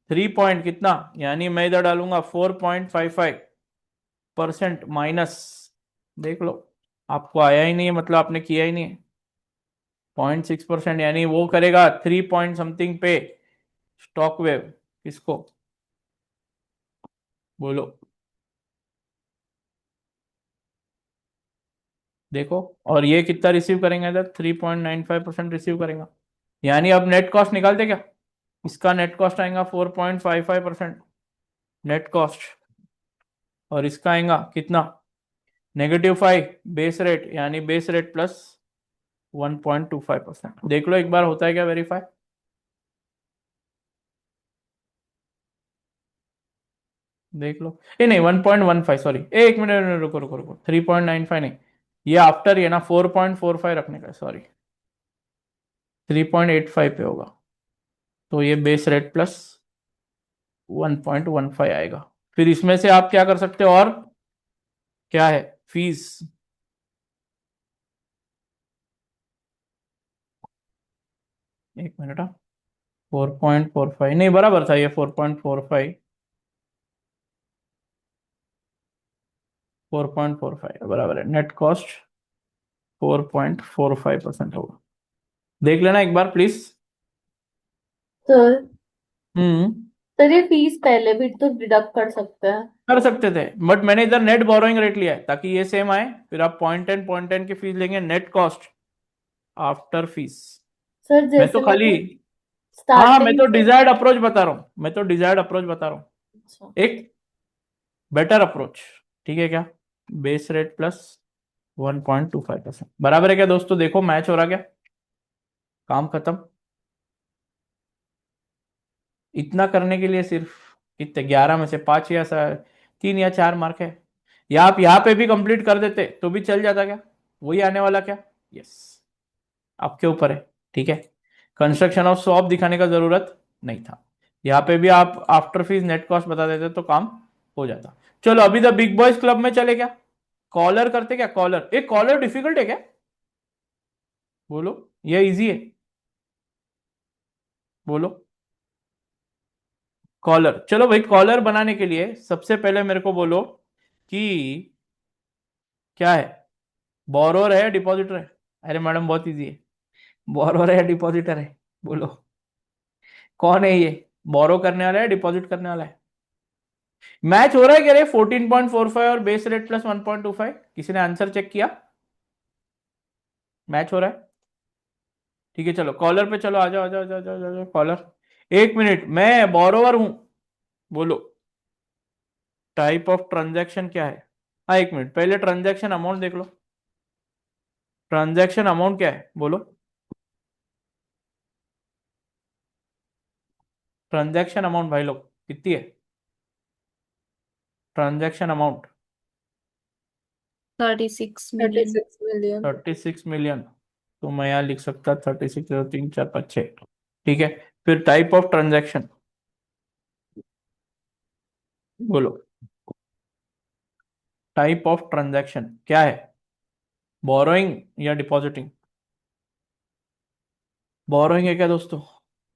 3 पॉइंट कितना, यानी मैं इधर डालूंगा 4.55% माइनस, देख लो आपको आया ही नहीं है, मतलब आपने किया ही नहीं है। 0.6% यानी वो करेगा 3 पॉइंट समथिंग पे स्टॉक वेव, किसको? बोलो। देखो, और ये कितना रिसीव करेंगे इधर? 3.95% रिसीव करेगा, यानी अब नेट कॉस्ट निकालते क्या? इसका नेट कॉस्ट आएगा 4.55% नेट कॉस्ट, और इसका आएगा कितना? -5 बेस रेट, यानी बेस रेट प्लस 1.25%। देख लो एक बार होता है क्या वेरीफाई? देख लो। ए नहीं 1.15, सॉरी, एक मिनट रुको रुको रुको, 3.95 नहीं, ये आफ्टर ये ना 4.45 रखने का, सॉरी 3.85 पे होगा, तो ये बेस रेट प्लस 1.15 आएगा। फिर इसमें से आप क्या कर सकते हो, और क्या है? फीस। एक मिनट, 4.45 नहीं बराबर था ये, 4.45 4.45 बराबर है, नेट कॉस्ट 4.45% होगा। देख लेना एक बार प्लीज। सर हम्म, सर ये फीस पहले भी तो डिडक्ट कर सकते हैं। कर सकते थे, बट मैंने इधर नेट बोरोइंग रेट लिया है ताकि ये सेम आए, फिर आप 0.10 की फीस लेंगे, net cost after fees. Sir मैं तो जैसे खाली, मैंने हाँ मैं स्टार्टिंग तो से डिजायर्ड अप्रोच बता रहा हूँ, मैं तो डिजायर्ड अप्रोच बता रहा हूँ, अच्छा एक बेटर अप्रोच, ठीक है क्या? बेस रेट प्लस 1.25% बराबर है क्या दोस्तों? देखो मैच हो रहा क्या? काम खत्म। इतना करने के लिए सिर्फ कितने, 11 में से 5 या 3 या 4 मार्क है, या आप यहाँ पे भी कंप्लीट कर देते तो भी चल जाता क्या? वही आने वाला क्या? यस, आपके ऊपर है, ठीक है। कंस्ट्रक्शन ऑफ स्वैप दिखाने का जरूरत नहीं था, यहाँ पे भी आप आफ्टर फीस नेट कॉस्ट बता देते तो काम हो जाता। चलो अभी द बिग बॉयज क्लब में चले क्या? कॉलर करते क्या? कॉलर, एक कॉलर डिफिकल्ट है क्या? बोलो, ये इजी है? बोलो। कॉलर, चलो भाई, कॉलर बनाने के लिए सबसे पहले मेरे को बोलो कि क्या है, बोरोर है या डिपॉजिटर है? अरे मैडम बहुत इजी है, बोरोर है या डिपॉजिटर है? बोलो कौन है ये, बोरो करने वाला है डिपॉजिट करने वाला है? मैच हो रहा है क्या रे? 14.45 और बेस रेट प्लस 1.25, किसी ने आंसर चेक किया? मैच हो रहा है, ठीक है। चलो कॉलर पे चलो, आ जाओ आ जाओ आ जाओ आ जाओ, कॉलर। एक मिनट, मैं बोरोवर हूं, बोलो टाइप ऑफ ट्रांजैक्शन क्या है? हाँ एक मिनट, पहले ट्रांजैक्शन अमाउंट देख लो, ट्रांजैक्शन अमाउंट क्या है? बोलो ट्रांजैक्शन अमाउंट भाई लोग कितनी है? Transaction amount 36 million. 36 million. 36 million, तो मैं यहाँ लिख सकता 36 3 4 5 6, ठीक है। फिर टाइप ऑफ ट्रांजैक्शन बोलो, टाइप ऑफ ट्रांजैक्शन क्या है? बोरोइंग या डिपॉजिटिंग? बोरोइंग है क्या दोस्तों?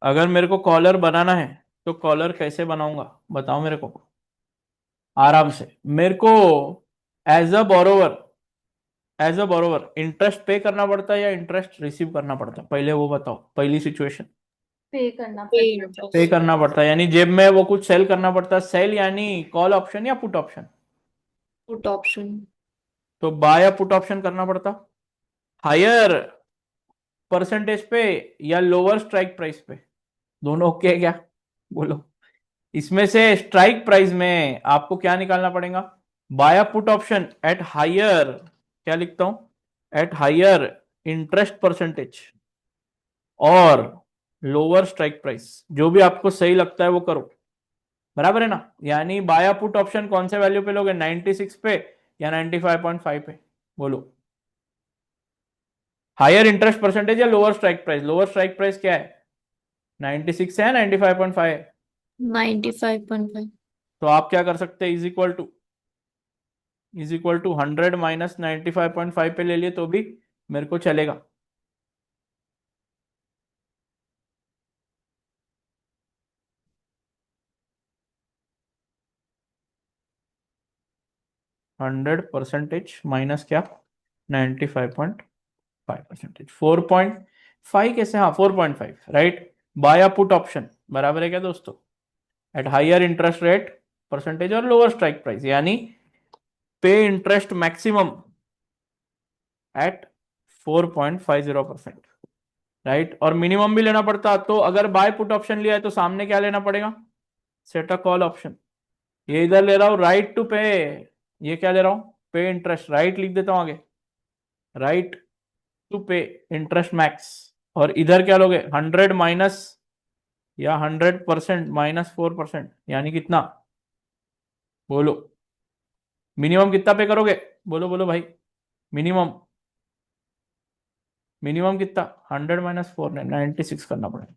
अगर मेरे को कॉलर बनाना है तो कॉलर कैसे बनाऊंगा बताओ मेरे को, आराम से। मेरे को as a borrower, as a borrower interest pay करना पड़ता है या इंटरेस्ट रिसीव करना पड़ता है? पहले वो बताओ, पहली सिचुएशन। पे करना Pay पड़ता है। पे interest. करना पड़ता है, यानी जेब में वो कुछ सेल करना पड़ता है। सेल यानी कॉल ऑप्शन या पुट ऑप्शन? Put option. तो बाय या पुट ऑप्शन करना पड़ता, हायर परसेंटेज पे या लोअर स्ट्राइक प्राइस पे? दोनों ओके है क्या? बोलो। इसमें से स्ट्राइक प्राइस में आपको क्या निकालना पड़ेगा? Buy put option at higher, क्या लिखता हूं, एट हायर इंटरेस्ट परसेंटेज और लोअर स्ट्राइक प्राइस, जो भी आपको सही लगता है वो करो, बराबर है ना? यानी बाय पुट ऑप्शन कौन से वैल्यू पे लोगे, 96 पे या 95.5 पे? बोलो। हायर इंटरेस्ट परसेंटेज या lower strike price? Lower strike price क्या है? 96 है, 95.5 है। 95.5। तो आप क्या कर सकते हैं? इज इक्वल टू 100 माइनस 95.5 पे ले लिए तो भी मेरे को चलेगा। हंड्रेड परसेंटेज माइनस क्या? 95.5%। 4.5 कैसे? हाँ 4.5 right. Buy a put option बराबर है क्या दोस्तों? At higher interest rate percentage और लोअर स्ट्राइक प्राइस, यानी pay interest maximum at 4.50%, right. और मिनिमम भी लेना पड़ता, तो अगर बाय पुट ऑप्शन लिया है तो सामने क्या लेना पड़ेगा? Set a call option. ये इधर ले रहा हूं राइट टू पे, ये क्या ले रहा हूं? पे इंटरेस्ट, राइट लिख देता हूं आगे, राइट टू पे इंटरेस्ट मैक्स। और इधर क्या लोगे? 100 माइनस या 100% माइनस 4%, यानी कितना? बोलो। मिनिमम कितना पे करोगे? बोलो बोलो भाई। मिनिमम मिनिमम कितना? 100 माइनस 4, 96 करना पड़ेगा।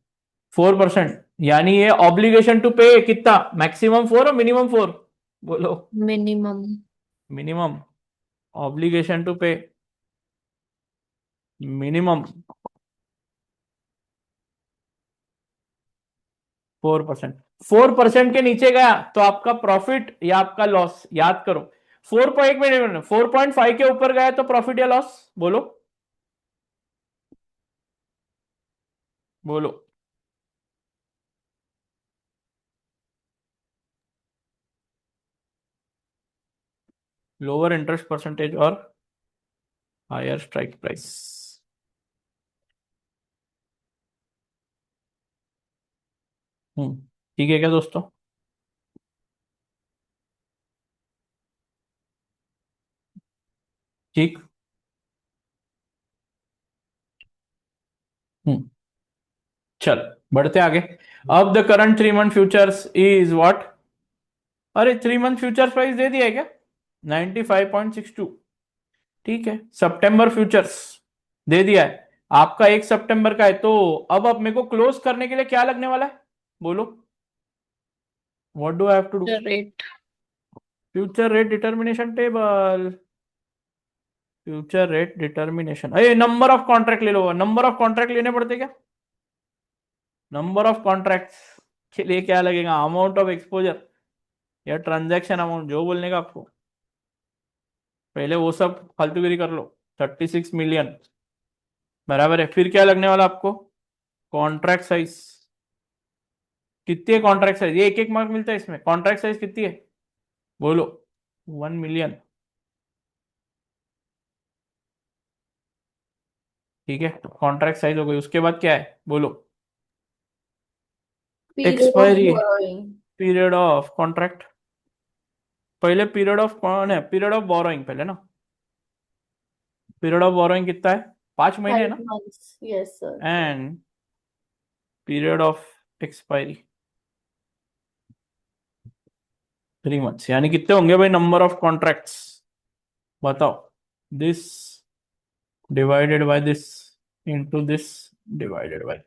4%, यानी ये ऑब्लिगेशन टू पे कितना? मैक्सिमम 4 और मिनिमम 4? बोलो। मिनिमम। मिनिमम ऑब्लिगेशन टू पे मिनिमम 4%। 4% के नीचे गया तो आपका प्रॉफिट या आपका लॉस? याद करो, 4.1 4.5 के ऊपर गया तो प्रॉफिट या लॉस? बोलो बोलो। लोअर इंटरेस्ट परसेंटेज और हायर स्ट्राइक प्राइस। ठीक है क्या दोस्तों? ठीक। चल बढ़ते आगे। अब the current 3 month futures is what? अरे 3 मंथ फ्यूचर्स प्राइस दे दिया है क्या? 95.62। ठीक है। सितंबर फ्यूचर्स दे दिया है आपका 1 सितंबर का है, तो अब मेरे को क्लोज करने के लिए क्या लगने वाला है? बोलो। What do I have to do? Rate. Future rate determination table. Future rate determination, अरे नंबर ऑफ कॉन्ट्रैक्ट ले लो। नंबर ऑफ कॉन्ट्रैक्ट लेने पड़ते क्या? नंबर ऑफ कॉन्ट्रैक्ट्स के लिए क्या लगेगा? अमाउंट ऑफ एक्सपोजर या ट्रांजैक्शन अमाउंट, जो बोलने का आपको। पहले वो सब फालतूगिरी कर लो। 36 मिलियन बराबर है। फिर क्या लगने वाला आपको? Contract size. कितनी है कॉन्ट्रैक्ट साइज? ये एक एक मार्क मिलता है इसमें। कॉन्ट्रैक्ट साइज कितनी है? बोलो। 1 मिलियन। ठीक है, कॉन्ट्रैक्ट साइज हो गई। उसके बाद क्या है? बोलो। Period of expiry borrowing. Period of contract. पहले पीरियड ऑफ कौन है? पीरियड ऑफ बोरोइंग पहले ना। पीरियड ऑफ बोरोइंग कितना है? 5 महीने है 5 ना। months, yes sir. And period of expiry 3 months, यानी कितने होंगे भाई नंबर ऑफ कॉन्ट्रैक्ट्स? बताओ। This divided by this into this divided by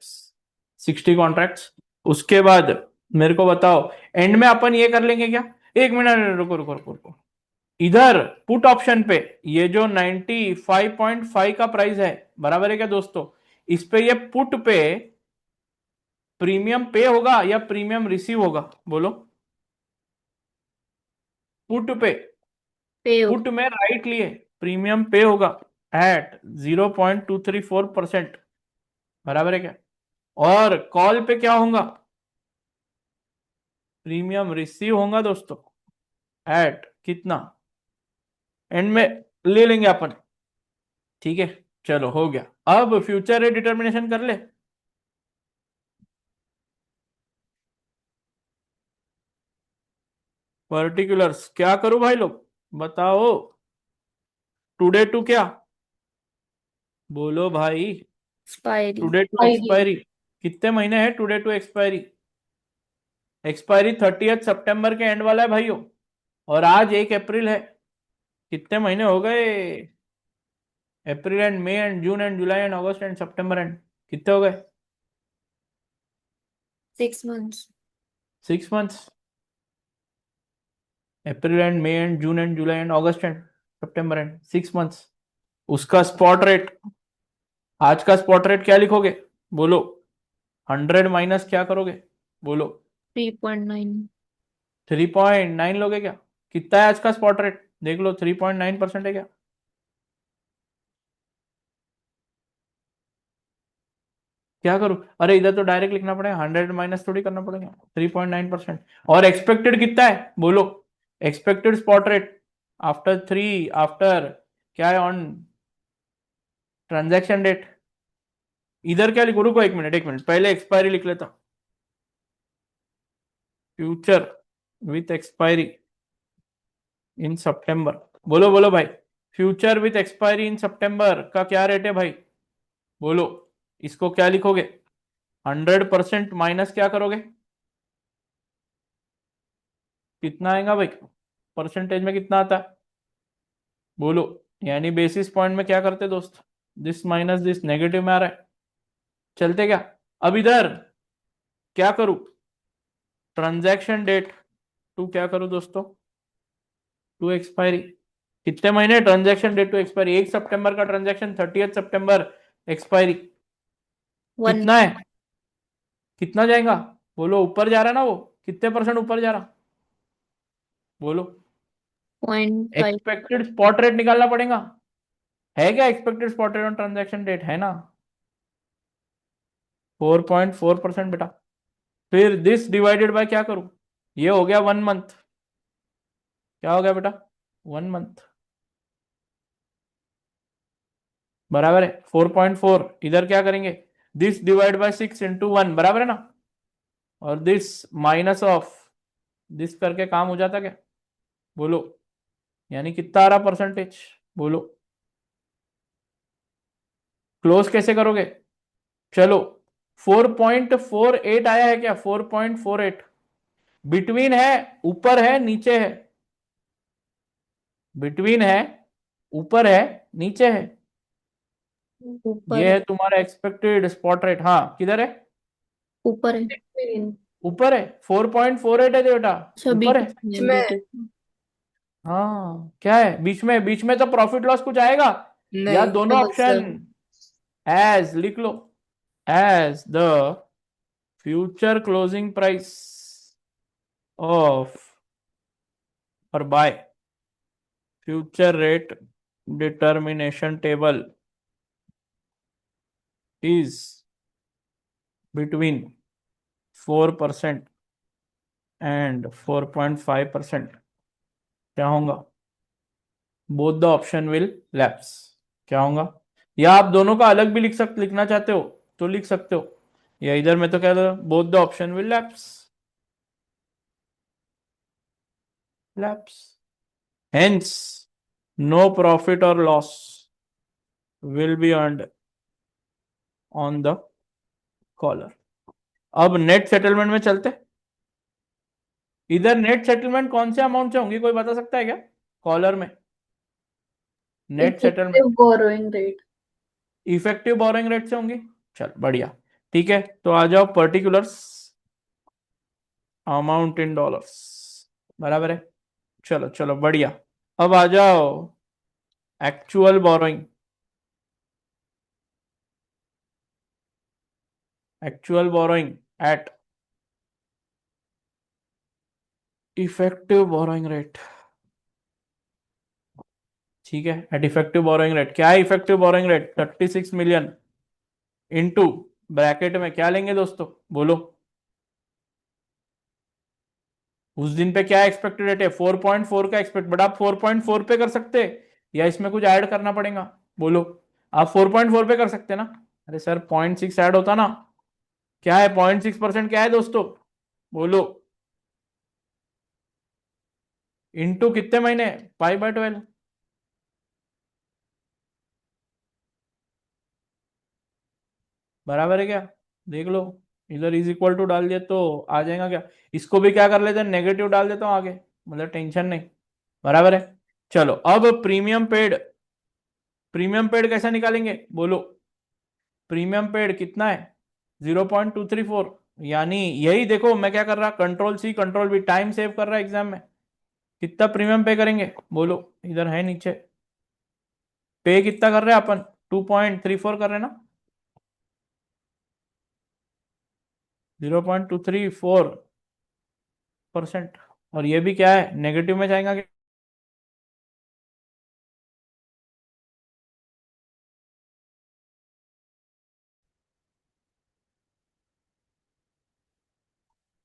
60 contracts. उसके बाद मेरे को बताओ, एंड में अपन ये कर लेंगे क्या? 1 मिनट, रुको रुको रुको रुको। इधर पुट ऑप्शन पे ये जो 95.5 का प्राइस है, बराबर है क्या दोस्तों? इस पे ये पुट पे प्रीमियम पे होगा या प्रीमियम रिसीव होगा? बोलो। पुट पे, पे पुट में राइट लिए प्रीमियम पे होगा एट 0.234%, बराबर है क्या? और कॉल पे क्या होगा? प्रीमियम रिसीव होगा दोस्तों एट कितना? एंड में ले लेंगे अपन। ठीक है, चलो हो गया। अब फ्यूचर रेट डिटर्मिनेशन कर ले। पर्टिकुलर्स क्या करूं भाई लोग? बताओ। टुडे टू क्या? बोलो भाई। एक्सपायरी। टुडे टू एक्सपायरी कितने महीने हैं? टुडे टू एक्सपायरी, एक्सपायरी 30 सितंबर के एंड वाला है भाइयों, और आज 1 अप्रैल है। कितने महीने हो गए? April and May and June and July and August and September and कितने हो गए? 6 months. 6 months. April and May and June and July and August and September and 6 months. उसका स्पॉट रेट, आज का स्पॉट रेट क्या लिखोगे? बोलो। 100 minus क्या करोगे? बोलो। 3.9. 3.9 लोगे क्या? कितना है आज का स्पॉट रेट? देख लो, 3.9% है क्या? क्या करूं? अरे इधर तो डायरेक्ट लिखना पड़ेगा, 100 माइनस थोड़ी करना पड़ेगा। 3.9%। और एक्सपेक्टेड कितना है? बोलो। Expected spot rate after 3, after क्या है, ऑन ट्रांजैक्शन डेट। इधर क्या लिखो? रुको एक मिनट, पहले एक्सपायरी लिख लेता। फ्यूचर विथ एक्सपायरी इन सितंबर। बोलो बोलो भाई। फ्यूचर विथ एक्सपायरी इन सितंबर का क्या रेट है भाई? बोलो। इसको क्या लिखोगे? 100% माइनस क्या करोगे? कितना आएगा भाई? परसेंटेज में कितना आता है? बोलो। यानी बेसिस पॉइंट में क्या करते दोस्त? दिस माइनस दिस, नेगेटिव में आ रहा है। चलते क्या? अब इधर क्या करूं? ट्रांजैक्शन डेट टू क्या करूं दोस्तों? To expiry. कितने महीने ट्रांजैक्शन डेट टू एक्सपायरी? 1 सितंबर का ट्रांजैक्शन, 30 सितंबर एक्सपायरी। 1. कितना है? कितना जाएगा? बोलो। ऊपर जा रहा ना वो? कितने परसेंट ऊपर जा रहा? बोलो। 0.5. एक्सपेक्टेड स्पॉट रेट निकालना पड़ेगा। है क्या expected spot rate on transaction date? है ना? 4.4% बेटा। फिर दिस डिवाइडेड बाय क्या करूं? ये हो गया 1 मंथ। क्या हो गया बेटा? 1 मंथ बराबर है 4.4। इधर क्या करेंगे? दिस डिवाइड बाय 6 into 1 बराबर है ना? और दिस माइनस ऑफ दिस करके काम हो जाता क्या? बोलो। यानी कितना आ रहा परसेंटेज? बोलो। क्लोज कैसे करोगे? चलो। 4.48 आया है क्या? 4.48 बिटवीन है, ऊपर है, नीचे है? बिटवीन है, ऊपर है, नीचे है? ऊपर ये है. है तुम्हारा एक्सपेक्टेड स्पॉट रेट। हाँ, किधर है? ऊपर है. ऊपर है। 4.48 है बेटा। अच्छा, ऊपर है। बीच में में बीच. हाँ, क्या है बीच में? बीच में तो प्रॉफिट लॉस कुछ आएगा? या नहीं दोनों हाँ ऑप्शन सर. एज लिख लो। As the future closing price of और by future rate determination table is between 4% and 4.5%। क्या होगा? Both the option will lapse. क्या होगा? या आप दोनों का अलग भी लिखना चाहते हो तो लिख सकते हो, या इधर मैं तो कह रहा both the option will lapse. Lapse. Hence no profit और loss will be earned on the collar. अब नेट सेटलमेंट में चलते। इधर नेट सेटलमेंट कौन से अमाउंट से होंगी? कोई बता सकता है क्या? कॉलर में net settlement effective borrowing rate. Effective borrowing rate से होंगी। चल बढ़िया। ठीक है, तो आ जाओ पर्टिकुलर्स। अमाउंट इन डॉलर्स बराबर है। चलो चलो बढ़िया। अब आ जाओ actual borrowing. Actual borrowing at effective borrowing rate. ठीक है, एट इफेक्टिव बोरोइंग रेट। क्या है effective borrowing rate? 36 million into bracket में क्या लेंगे दोस्तों? बोलो। उस दिन पे क्या एक्सपेक्टेड रेट है? 4.4 का एक्सपेक्ट, बट आप 4.4 पे कर सकते या इसमें कुछ ऐड करना पड़ेगा? बोलो। आप 4.4 पे कर सकते ना? अरे सर 0.6 ऐड होता ना? क्या है 0.6%? क्या है दोस्तों? बोलो। इनटू कितने महीने? पाई/12। बराबर है क्या? देख लो। इधर इज इक्वल टू डाल दिया तो आ जाएगा क्या? इसको भी क्या कर लेते हैं? नेगेटिव डाल देता हूं आगे, मतलब टेंशन नहीं। बराबर है। चलो अब प्रीमियम पेड कैसा निकालेंगे बोलो। प्रीमियम पेड कितना है 0.234, यानी यही देखो मैं क्या कर रहा, control C control V, time save कर रहा है एग्जाम में। कितना प्रीमियम पे करेंगे बोलो, इधर है नीचे। पे कितना कर रहे हैं अपन, 2.34 कर रहे हैं ना, 0.234%। और ये भी क्या है, नेगेटिव में जाएगा क्या?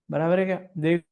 बराबर है क्या, देख